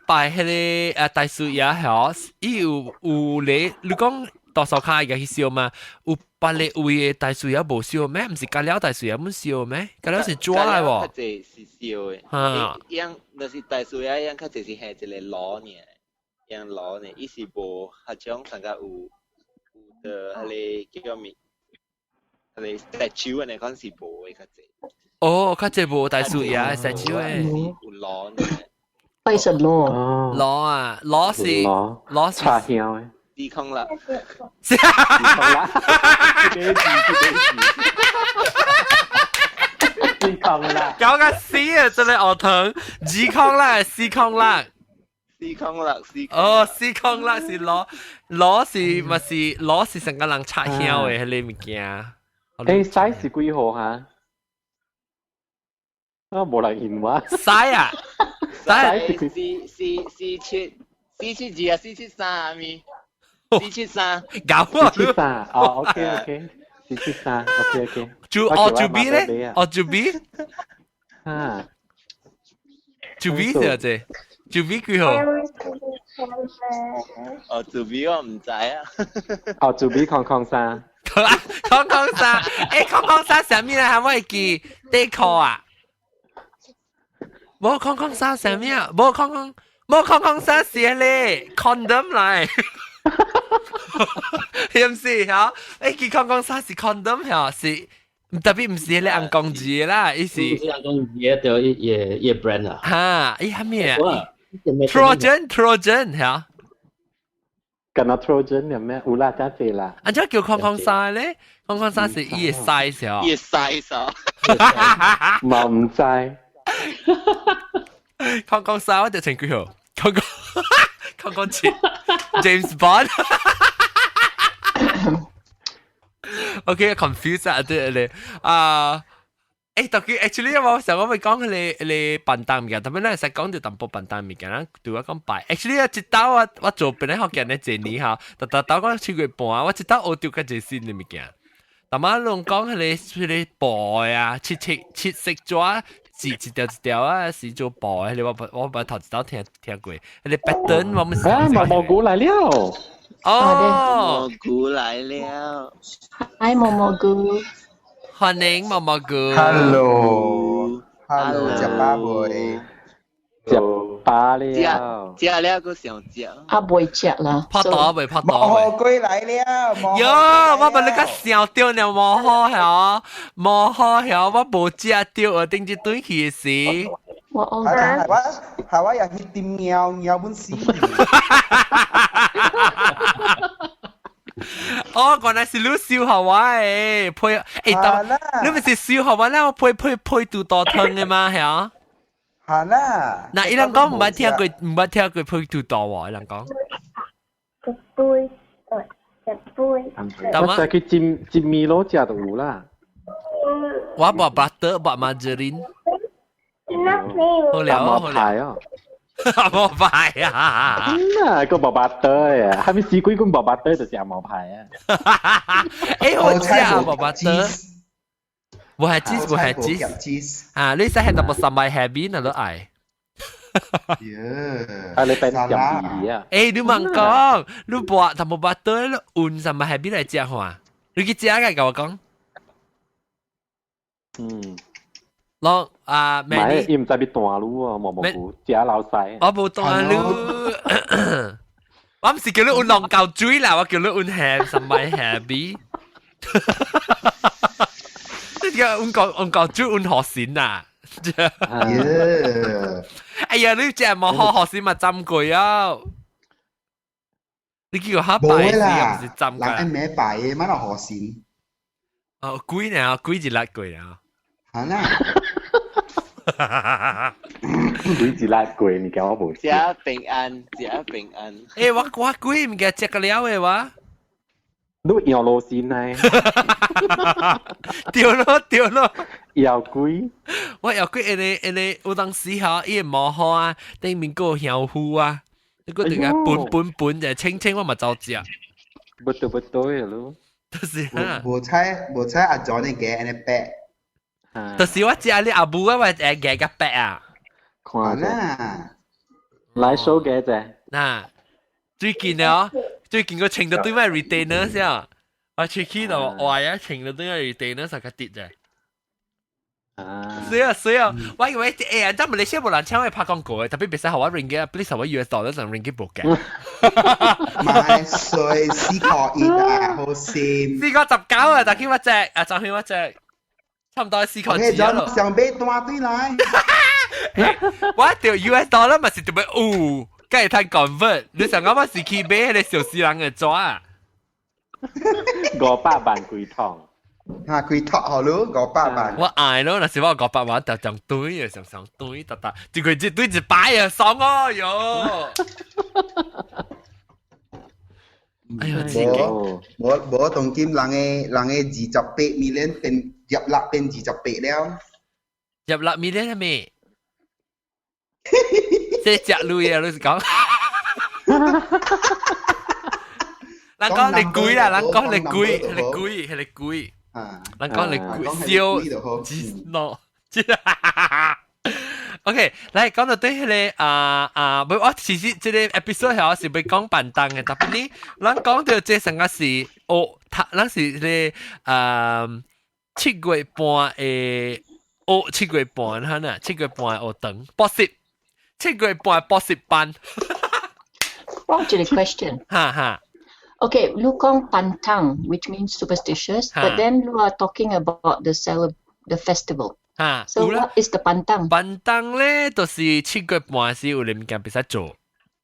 A: 拜迄個大樹葉嗬，伊有你講多數卡嘅去燒嘛？有別個位嘅大樹葉無燒咩？唔是咖喱大樹葉冇燒咩？咖喱是抓嘅喎。
D: 較濟是燒嘅，樣就是大樹葉樣較濟是係一個螺呢，樣螺呢，伊是無合種上個有的迄個叫咩？迄個 statue 呢，講是無嘅較濟。
A: 哦，較濟無大樹葉嘅 statue 嘅。
D: 有螺呢。
C: 為什麼？
A: 螺是
B: 插香嘅。
D: 時空啦，
B: 時空啦，
A: 搞個死啊！真係學堂，時空啦，哦，時空啦是螺是咪是螺是成個人插香嘅迄個物件。
B: 西是幾號嚇？冇人應我。
A: 西啊，
D: 四七二啊，473咪。473，
A: 搞啊
B: ！473，哦 ，OK， 473，OK。
A: 就 B 咧，就 B，
B: 啊，
A: 就 B 是啊，這就 B 幾號？
D: 就 B 我唔知
B: 啊。就 B 康山，
A: 康山，康山上面係咪記地殼啊？冇康山上面啊，冇康山是咧 condom 嚟。係唔是嚇？佢講啥是 condom 嚇？是特別唔是咧硬講字啦，意思。
F: 硬講字就嘢 brand 啊。
A: 嚇，係咩啊 ？Trojan 嚇。
B: 咁啊 Trojan 有咩？有啦，真係啦。
A: 啊，即叫講啥咧？講啥是伊嘅 size 嚇？
D: 伊嘅 size 啊。
B: 冇唔知。
A: 講啥我就請佢好。講切 James Bond ，OK confused 啊啲你特別 actually 我成日咪講你笨蛋物件，特別咧成講到淡薄笨蛋物件啦，對我講拜 actually 一刀我做本來學嘅呢一年嚇，但刀講超過半，我一刀學掉嘅最新嘅物件，但係攏講你薄啊，切食咗。一條啊，是做薄嘅，我把頭一刀聽過，你 pattern 我們
B: 蘑菇來了，
D: 蘑菇來了，
C: 嗨蘑菇，
A: 歡迎蘑菇
H: ，Hello，食飽未？
B: 打了，
D: 食了个想食。
C: 啊，袂食啦。
A: 拍倒未拍倒
J: 未。鬼来了，
A: 哟，我把你个想到了，冇好晓，冇好晓，我冇食到，我顶一顿去时。
J: 係我又去點喵本事。
A: 哦，原來是你燒好啊誒，配你咪是燒好啊，然後配杜多湯嘅嘛，係啊？
J: 係啦。
A: 嗱，伊人講唔捌聽過配杜多喎，伊人講。
B: 但係佢沾米攞食就有啦。
A: 我冇 butter， 冇 margarine。好了，好了。冇牌啊！
B: 個冇 butter 啊，係咪試過個冇 butter 就食冇牌啊？
A: 誒，我知啊，冇 butter。我係 cheese， 我係 cheese。啊，你使係特別三米 heavy 那都愛。
B: 啊，你เป็นจำปี啊？
A: 誒，你問講，你冇特冇 butter， 你換三米 heavy 嚟食話，你去食嘅跟我講。ลองแม่นี่
B: อิ่มจะไปตัวรู้อ่ะหมอกูเจ้าเราใส่
A: อ๋อบ่ตัวรู้ว่ามันสิ叫你อุ่นลองเกาจุ้ยล่ะว่า叫你อุ่นแฮมสมัยแฮบี้นี่ก็อุ่นเกาจุ้ยอุ่นหอสินน่ะ哎呀你只冇好หอสินมาจำก่อ่ะ你叫佢拜สิ唔是จำ
J: กัน人咩拜嘅乜嘢หอสิน
A: 哦貴呢貴就辣貴啊
J: 係啦
B: 幾時拉貴？你叫我冇知。
D: 食平安，食平安。
A: 誒，我貴唔記食個了嘅話，
B: 你羊肉線呢？
A: 掉咯。
B: 羊貴，
A: 我羊貴，你有當時候伊冇好啊，頂面個香菇啊，你個條本就清我咪走食。
B: betul ya lu。
A: 就是啊。
J: 冇猜阿 Johnny 嘅呢白。
A: 就是我知你阿母啊，或者嘅個白啊。
B: 看啦，來 show 嘅啫。
A: 嗱，最近個請到對咩 retainer 先，我出去就話呀，請到對咩 retainer 實個跌啫。所以我以為誒，真係你先冇人請我拍廣告嘅，特別別使學我 ringgit，please 我 US dollar 就 ringgit 冇嘅。
J: 買水四個一啊，好閃。
A: 4個19啊，就叫我隻啊，就叫我隻。差唔多4個字咯。
J: 上杯大堆來。
A: 我條 US dollar 咪是特別梗係睇 convert。你上講我是去買你小時人嘅紙啊。
B: 500萬幾趟。
J: 嚇，幾趟好咯，500萬。
A: 我愛咯，那時我500萬就上堆啊，上堆特特，就佢一堆一擺啊，爽哦喲。哎呀，
J: 冇當今人嘅28 million เป็น入立เป็น28แล้ว
A: 入立 million 係咩？即係隻類啊，老實講。人講你貴啦，人講你貴。人講你貴，燒之諾。OK，嚟講到對迄個我其實即個 episode 係我是要講板凳嘅，特別呢，咱講到即成個是咱是咧7月半嘅7月半嚇呐，7月半嘅學堂補習，7月半補習班。
C: Wrong to the question.
A: 哈。
C: Okay, lu kong pantang, which means superstitious, but then you are talking about the festival. So what is the pantang?
A: Pantang 咧，就是7月半時有你物件比賽做。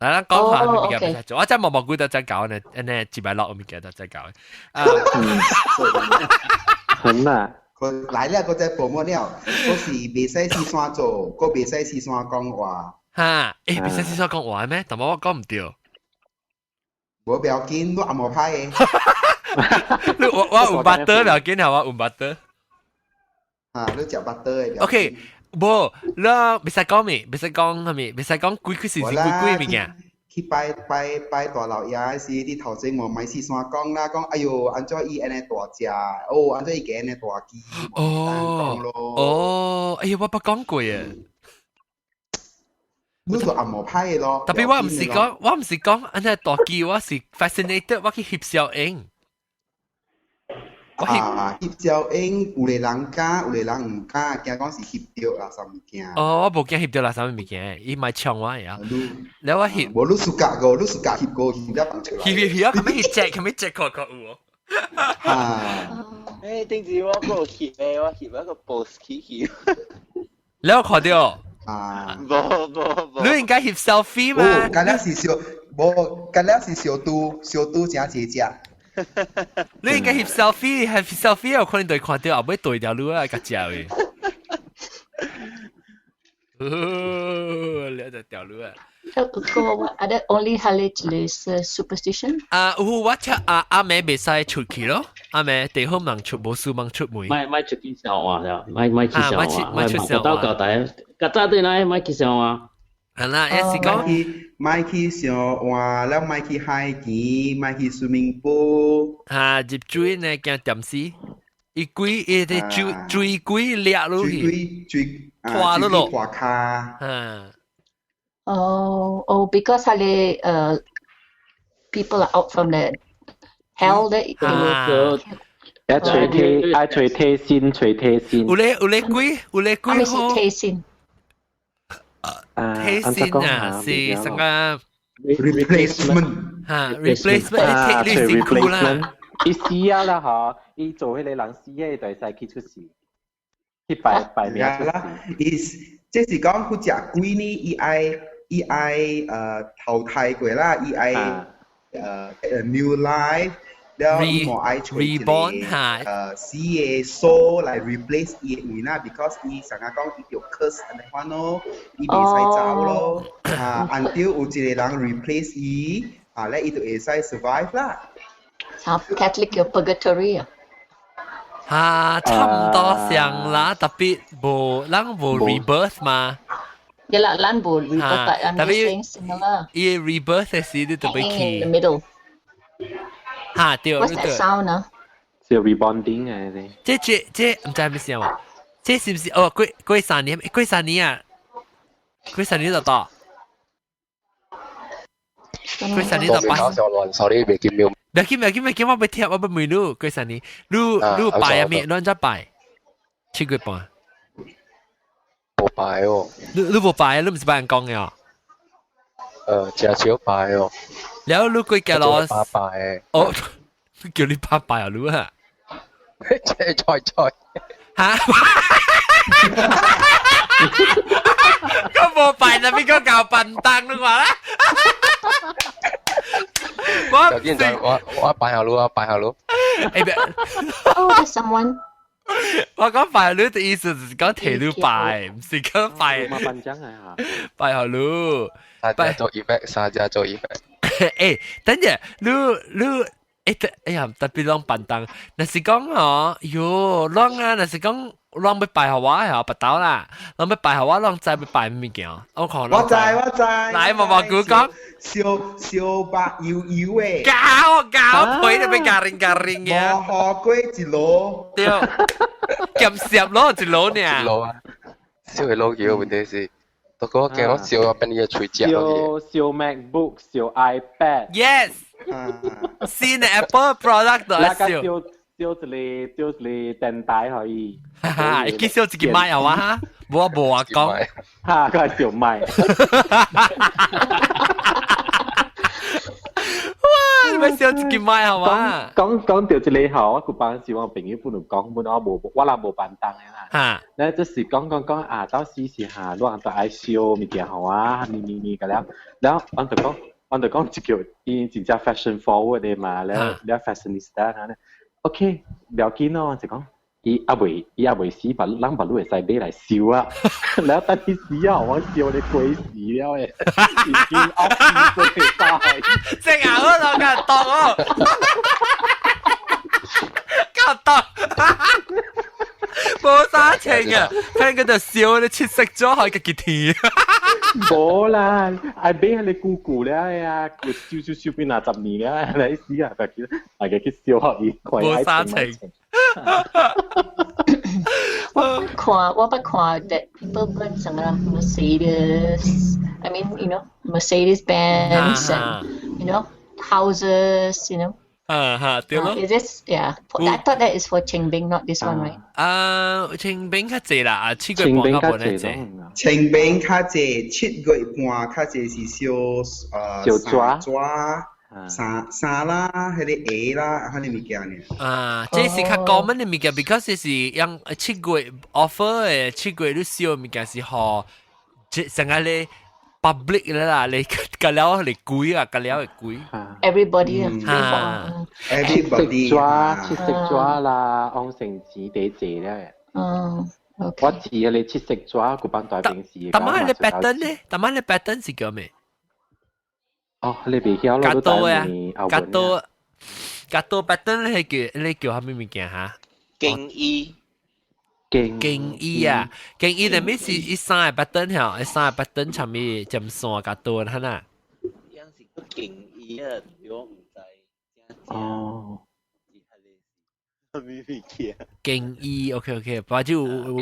A: 嗱，講下你物件比賽做，我真冇估到真搞呢，呢禮拜六我物件都真搞嘅。
B: 很啊，
J: 佢來了，佢在播乜了？嗰時未使試山做，嗰未使試山講話。
A: 嚇，誒，未使試山講話咩？但我講唔掉。
J: 冇不要緊，我阿冇拍嘅。
A: 我有 butter 不要緊，係我有 butter。
J: 你食 butter 嘅。
A: OK，冇，你別使講咩？別使講係咩？別使講貴時貴物件。
J: 去拜大老爺時，啲頭先我咪試山講啦，講哎呦，安怎伊安尼大隻，安怎伊嘅安尼大機。
A: 哎呀，我不講過啊。
J: 你個阿冇拍嘅咯。
A: 特別我唔是講，安尼大機，我是 fascinated，我去翕小影。
J: 翕照影有个人敢，有个人唔敢，驚講是翕到垃圾物件。
A: 哦，我冇驚翕到垃圾物件，伊咪搶我呀。แล้วว่า翕，
J: 我你暑假個，你暑假翕過翕咗放出來。
A: 翕啊，佢咪翕個有。
D: 誒，定住我個翕誒，我翕一個 post 翕。
A: แล้ว看到。
D: 冇。
A: 你應該翕 selfie 嘛？
J: 咁樣是小，冇，咁樣是小嘟正姐姐。
A: 你應該翕 selfie 有可能對看到，後尾對條路啊，夾正嘅。了就條路啊。
C: Are there only Halley's superstition?
A: 我聽阿妹未使出去咯，阿妹地方人出冇事忙出門。
F: 咪出去上話啦，咪去上話，咪到舊底，曱甴對嚟咪去上話。
A: 係啦，一時講。
J: 咪去上話，แล้ว咪去海邊，咪去 swimming pool。
A: 入水呢，驚點死？一龜一啲水龜掠落去，拖落落。
J: 拖卡。
C: because Halley people are out from the hell that
I: 除貼線。
A: 有咧龜
C: 好。貼線。
A: 貼線啊，是什麼
J: replacement
A: ？replacement 你辛苦啦。
I: 伊死啊啦嗬，伊做迄個人死嘅就係去出事，去擺命出事。
J: 即是講佢隻龜呢，伊愛淘汰過啦，伊愛new life，แล้ว冇愛出一個死嘅 soul 來 replace 伊嘅位啦 ，because 伊成日講伊有 curse 安尼款咯，伊未使走咯，until 有一個人 replace 伊，咧伊就會使 survive 啦。
C: Catholic 有 purgatory
A: 啊？差唔多像啦，特別冇rebirth 嘛。
C: Yalah, land bowl rebirth, but I'm just saying similar.
A: Yeah, rebirth is the
C: in the middle. What's that sound 啊？
I: 是 rebonding 啊！
A: 這唔知係咩事啊？這是唔是哦？過三年啊？過三年就到。過三年就拜。
E: sorry， 未見了。
A: 未見，我未聽，我未รู้過三年，你拜啊咩？亂咗拜，7月半。
E: 冇拜哦，
A: 你冇拜，你唔是拜人講嘅哦。
E: 真少拜哦。
A: แล้ว你過幾多？
E: 爸拜。
A: 哦，叫你爸拜啊，你啊？
E: 菜。
A: 嚇？咁冇拜那邊個搞笨蛋你話啦？
E: 我拜下路。
C: Oh, there's someone.
A: 我講拜路的意思就是講提路拜，唔是講拜。
I: 嘛笨章啊嚇！
A: 拜下路。
E: 拜做 effect， 三家做 effect。
A: 誒，等陣，你哎呀，特別啷笨蛋。那是講哦，喲，啷啊，那是講啷要拜下我係不到啦，啷要拜下我，啷再要拜咩件？我看
J: 我知。
A: 來，毛毛菇講。
J: 小白搖誒。
A: 搞，配你俾garing嘅。
J: 冇學過一路。
A: 對，咁攝咯，一路呢？
E: 一路啊，小嘅路叫問題是，不過驚我小啊，變嘢吹隻
I: 嘅。小 MacBook， 小 iPad。Yes。
A: 新 Apple product 都係
I: 燒一個電帶可以。
A: 哈哈，你燒自己買啊嘛？冇啊講。
I: 嚇，佢係小麥。
A: 哇！你咪燒自己買係嘛？
I: 講到一個後，我個班時我朋友本來講本我啦冇辦當嘅啦。嚇！咧就是講啊，到時時下，你話就愛燒物件好啊，咪嘅了，然後我就講就叫伊真正 fashion forward 嘅嘛，แล้ว fashionista นะ OK 了緊咯，就講伊阿未死，把人把路會使俾嚟燒啊，แล้ว等伊死啊，我燒你鬼死了誒，已經惡死咗曬，
A: 隻牙嗰度嘅當哦，夠當。冇沙情啊！聽嗰度笑你切食咗佢嘅鐵。
I: 冇啦，係俾你姑姑咧呀，佢燒邊啊10年啦，你死啊！大家去燒學業，
A: 冇沙情。
C: 我不看 that people burn some Mercedes. I mean, Mercedes Benz and houses.
A: 對咯。
C: Is this yeah? I thought that is for Qingbing, not this one, right?
A: 清冰較濟啦，7月
B: 清冰
A: 半較
B: 較濟咯。
J: 清冰較濟，7月半較濟是小抓。沙啦，迄個蝦啦，迄個物件呢？
A: 這是較common嘅物件 ，because 這是用7月 offer 嘅7月你燒嘅物件是互成個咧 public 啦，你隔了嚟貴啊，隔了嚟貴。
C: Everybody
J: everybody
B: 七色抓啦，安成紙地借咧。
C: OK。
B: 我知啊，你七色抓嗰班代平時。
A: 但係你 pattern 咧，但係你 pattern 是叫咩？
B: 哦，你未曉咯，
A: 加多啊，加多 pattern 你叫下咩物件哈？
D: 經衣
A: 啊，經衣裡面是一三個 pattern 嚇，一三個 pattern 上面針線加多啦呐。
D: 樣是個經衣啊，如果唔知。
B: 哦。
A: 經衣 ，OK， 或者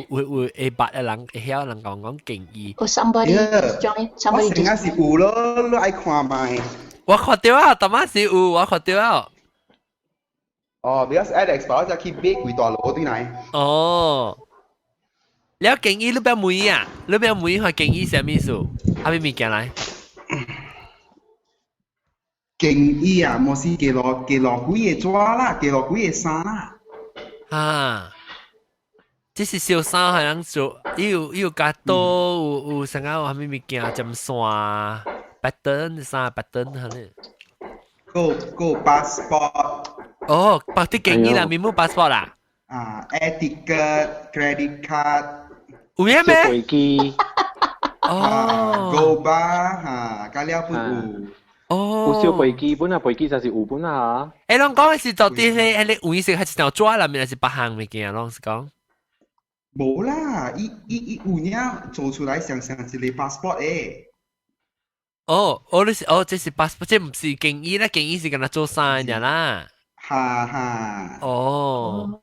A: 會會八個人會曉人講經衣。
C: Oh, somebody join. Somebody
J: 我成日是有咯，你愛看咪？
A: 我看到啊，當晚是有，我看到啊。
J: 哦 ，because Alex 把我只去買幾大路對嚟。
A: 哦，了經衣你不要問啊，你不要問下經衣什麼意思？阿咪物件來。
J: 經衣啊，莫是幾落幾個抓啦，幾落幾個衫啦。
A: 啊，這是小衫係人做，有加多有成個係咪物件針線 pattern 衫 pattern 係呢？
J: 個 passport。
A: 哦，白啲經衣啦，面冇 passport 啦。
J: etiquette、credit card。
A: 有咩咩？
B: 飛機。
A: 哦。
J: go bar 嚇，加了本有。
B: 有小飛機本啊，飛機就是有本啊。
A: 誒，啷講係到底係你顏色係一條紙裏面，還是八項物件？啷是講？
J: 冇啦，伊有影做出來像是個 passport 誒。
A: 你是這是 passport，這唔是經衣啦，經衣是跟他做衫嘅啦。
J: 哈。
A: 哦。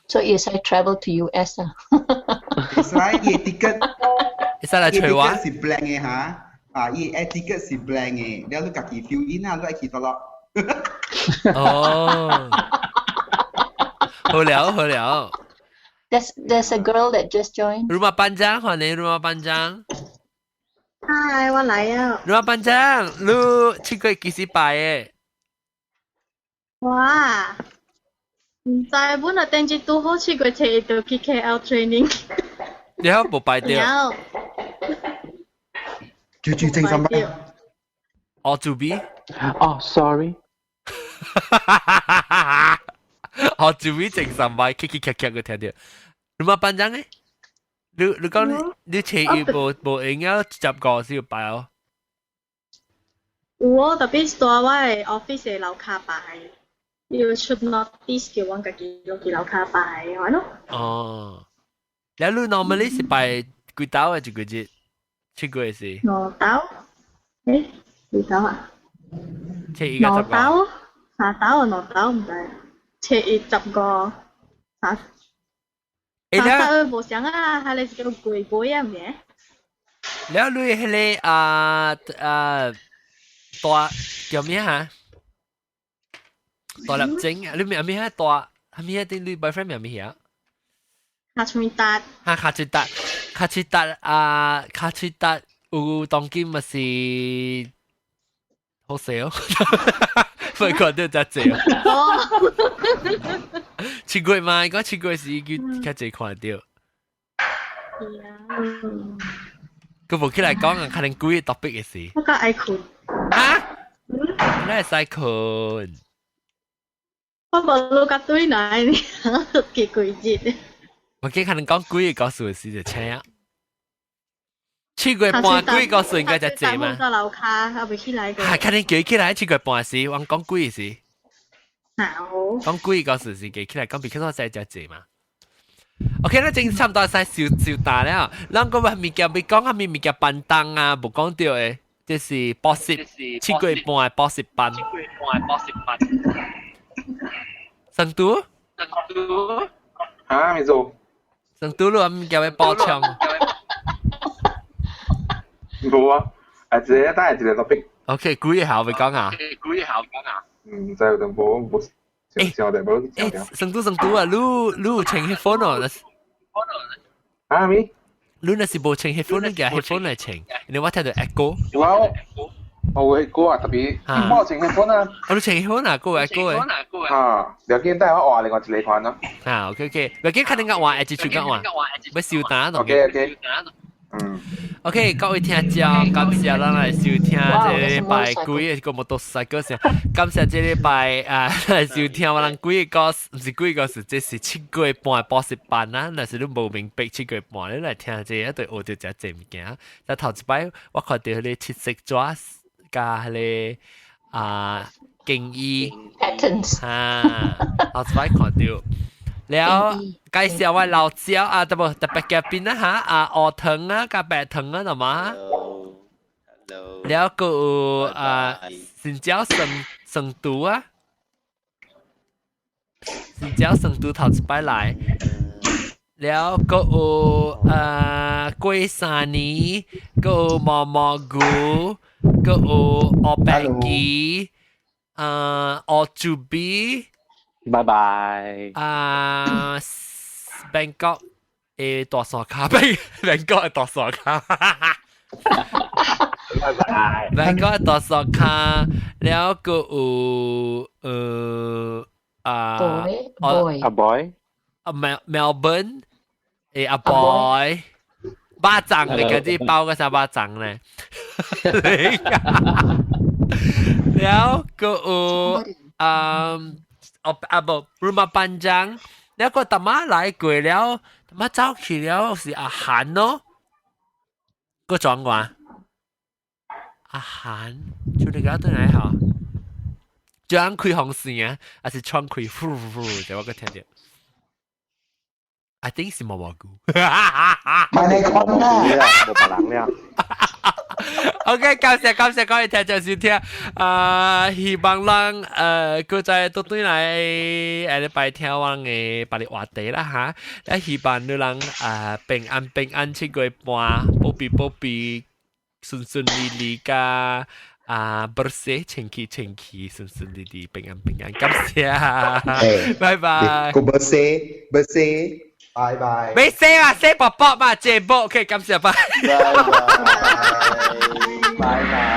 C: So is I travel to US 啊？
J: 係啦，伊 ticket。
A: 係啦，隨話。
J: 是 blank 嘅嚇。伊 etiquette 是 blank 嘅，你自己 fill in 啊，你去到咯。
A: 哦，好了。
C: There's a girl that just joined.
A: Rumah Panjang，歡迎 Rumah Panjang。
K: Hi，我嚟啊。
A: Rumah Panjang，你7月幾時拜嘅？
K: 哇，唔知本來訂住都好7月7日到去 KL training。
A: 你有冇拜到？
K: 有。
J: 住正心咩？
A: 哦，住 B？
B: 哦 ，sorry。
A: 哦，住 B 正心拜，咔嘅聽到。Rumah Panjang 咧？你講你7月冇應該10個先要拜哦。
K: 有啊，特別在我嘅 office 嘅樓下拜，要出 notice 叫我自己落去樓下拜，係咯。
A: 哦，你 normally 是拜幾多啊？一個月？7月是。
K: 攞刀？誒，幾刀啊
A: ？7月10個。
K: 攞刀？3刀啊？攞刀唔知。7月10個3。3冇想啊，係你叫貴啊唔嘅？
A: แล้วลุย迄個大叫咩哈？大立整啊！你咪咩大？係咩啲女 boyfriend 咪咩嘢？
K: 卡翠達。
A: 哈卡翠達有當今咪是好少，不過都真正。7月嘛，講7月是佢較濟看到。佢無起來講啊，可能幾個 topic 嘅事。
K: 我較愛困。
A: 啊？你係使困？
K: 我無錄個對來，你幾季節？
A: 我見可能講幾個告訴嘅事就請。7月半幾個數應該就濟嘛。
K: 到樓下，我未起來嘅。
A: 係，可能叫起來7月半時，我講幾個事。
K: 好。
A: 講幾個事是叫起來講，比較多就濟嘛。OK， 那正差唔多晒小大了。咱個物件未講，係咪物件辦檔啊？冇講到誒，即是補習7月半補習班。成都？
H: 啊，咪做。
A: 成都咯，物件要補槍。
H: 冇啊，係一個 topic。
A: OK，幾號會講啊？
H: 唔知有淡薄冇上定冇上定。
A: 成都啊，你有穿 headphone 哦？
H: 啊咪？
A: 你那是冇穿 headphone 嘅 headphone 嚟穿，你我聽到 echo。
H: 我會歌啊，特別我穿 headphone 啊。
A: 你穿 headphone 啊，歌嘅。
H: 啊，有件帶我話另外一個款咯。
A: 啊 ，OK， 有件肯定講話，一直出講話，要收單咯。
H: OK。
A: OK， 各位聽眾，感謝咱來收聽這禮拜幾個摩托車歌聲，感謝這禮拜來收聽我哋幾個，唔是幾個，是這是7個半補習班啦。但是你無明白7個半，你來聽這一對學到這隻物件。但頭一擺我看到迄個七色紙加迄個經醫
C: patterns
A: 頭一擺看到。แล้ว介紹我老椒啊，特別嘅邊啦嚇鵝糖啊，加白糖啊，係嘛？แล้วก็新椒生肚啊，新椒生肚頭一擺來，แล้วก็龜沙尼，ก็蘑菇，ก็鵝白雞，鵝豬鼻。
B: 拜拜。
A: Bangkok 嘅大山卡，Bangkok 嘅大山卡。
B: 拜拜。
A: Bangkok 嘅大山卡，แล้วก็
B: boy
A: Melbourne 阿 boy 巴掌你嗰啲包嗰隻巴掌咧，แล้วก็rumah panjang แล้วก็ตมา來過了ตมา走去了是阿韓咯個狀況阿韓就你講對嚟好就按開紅線啊還是窗開呼呼就我個聽到I think 是蘑菇
B: 咪你講啦冇白冷啦
A: OK， 感謝各位聽眾收聽，希望咱佢再多對來禮拜聽我嘅把你話題啦嚇，希望你人平安7個半，保庇順利加bersih 清氣順利平安，感謝，拜拜。
J: 個 bersih，拜拜。
A: 沒聲啊，聲寶寶嘛，節目 OK， 感謝拜。
B: 拜拜。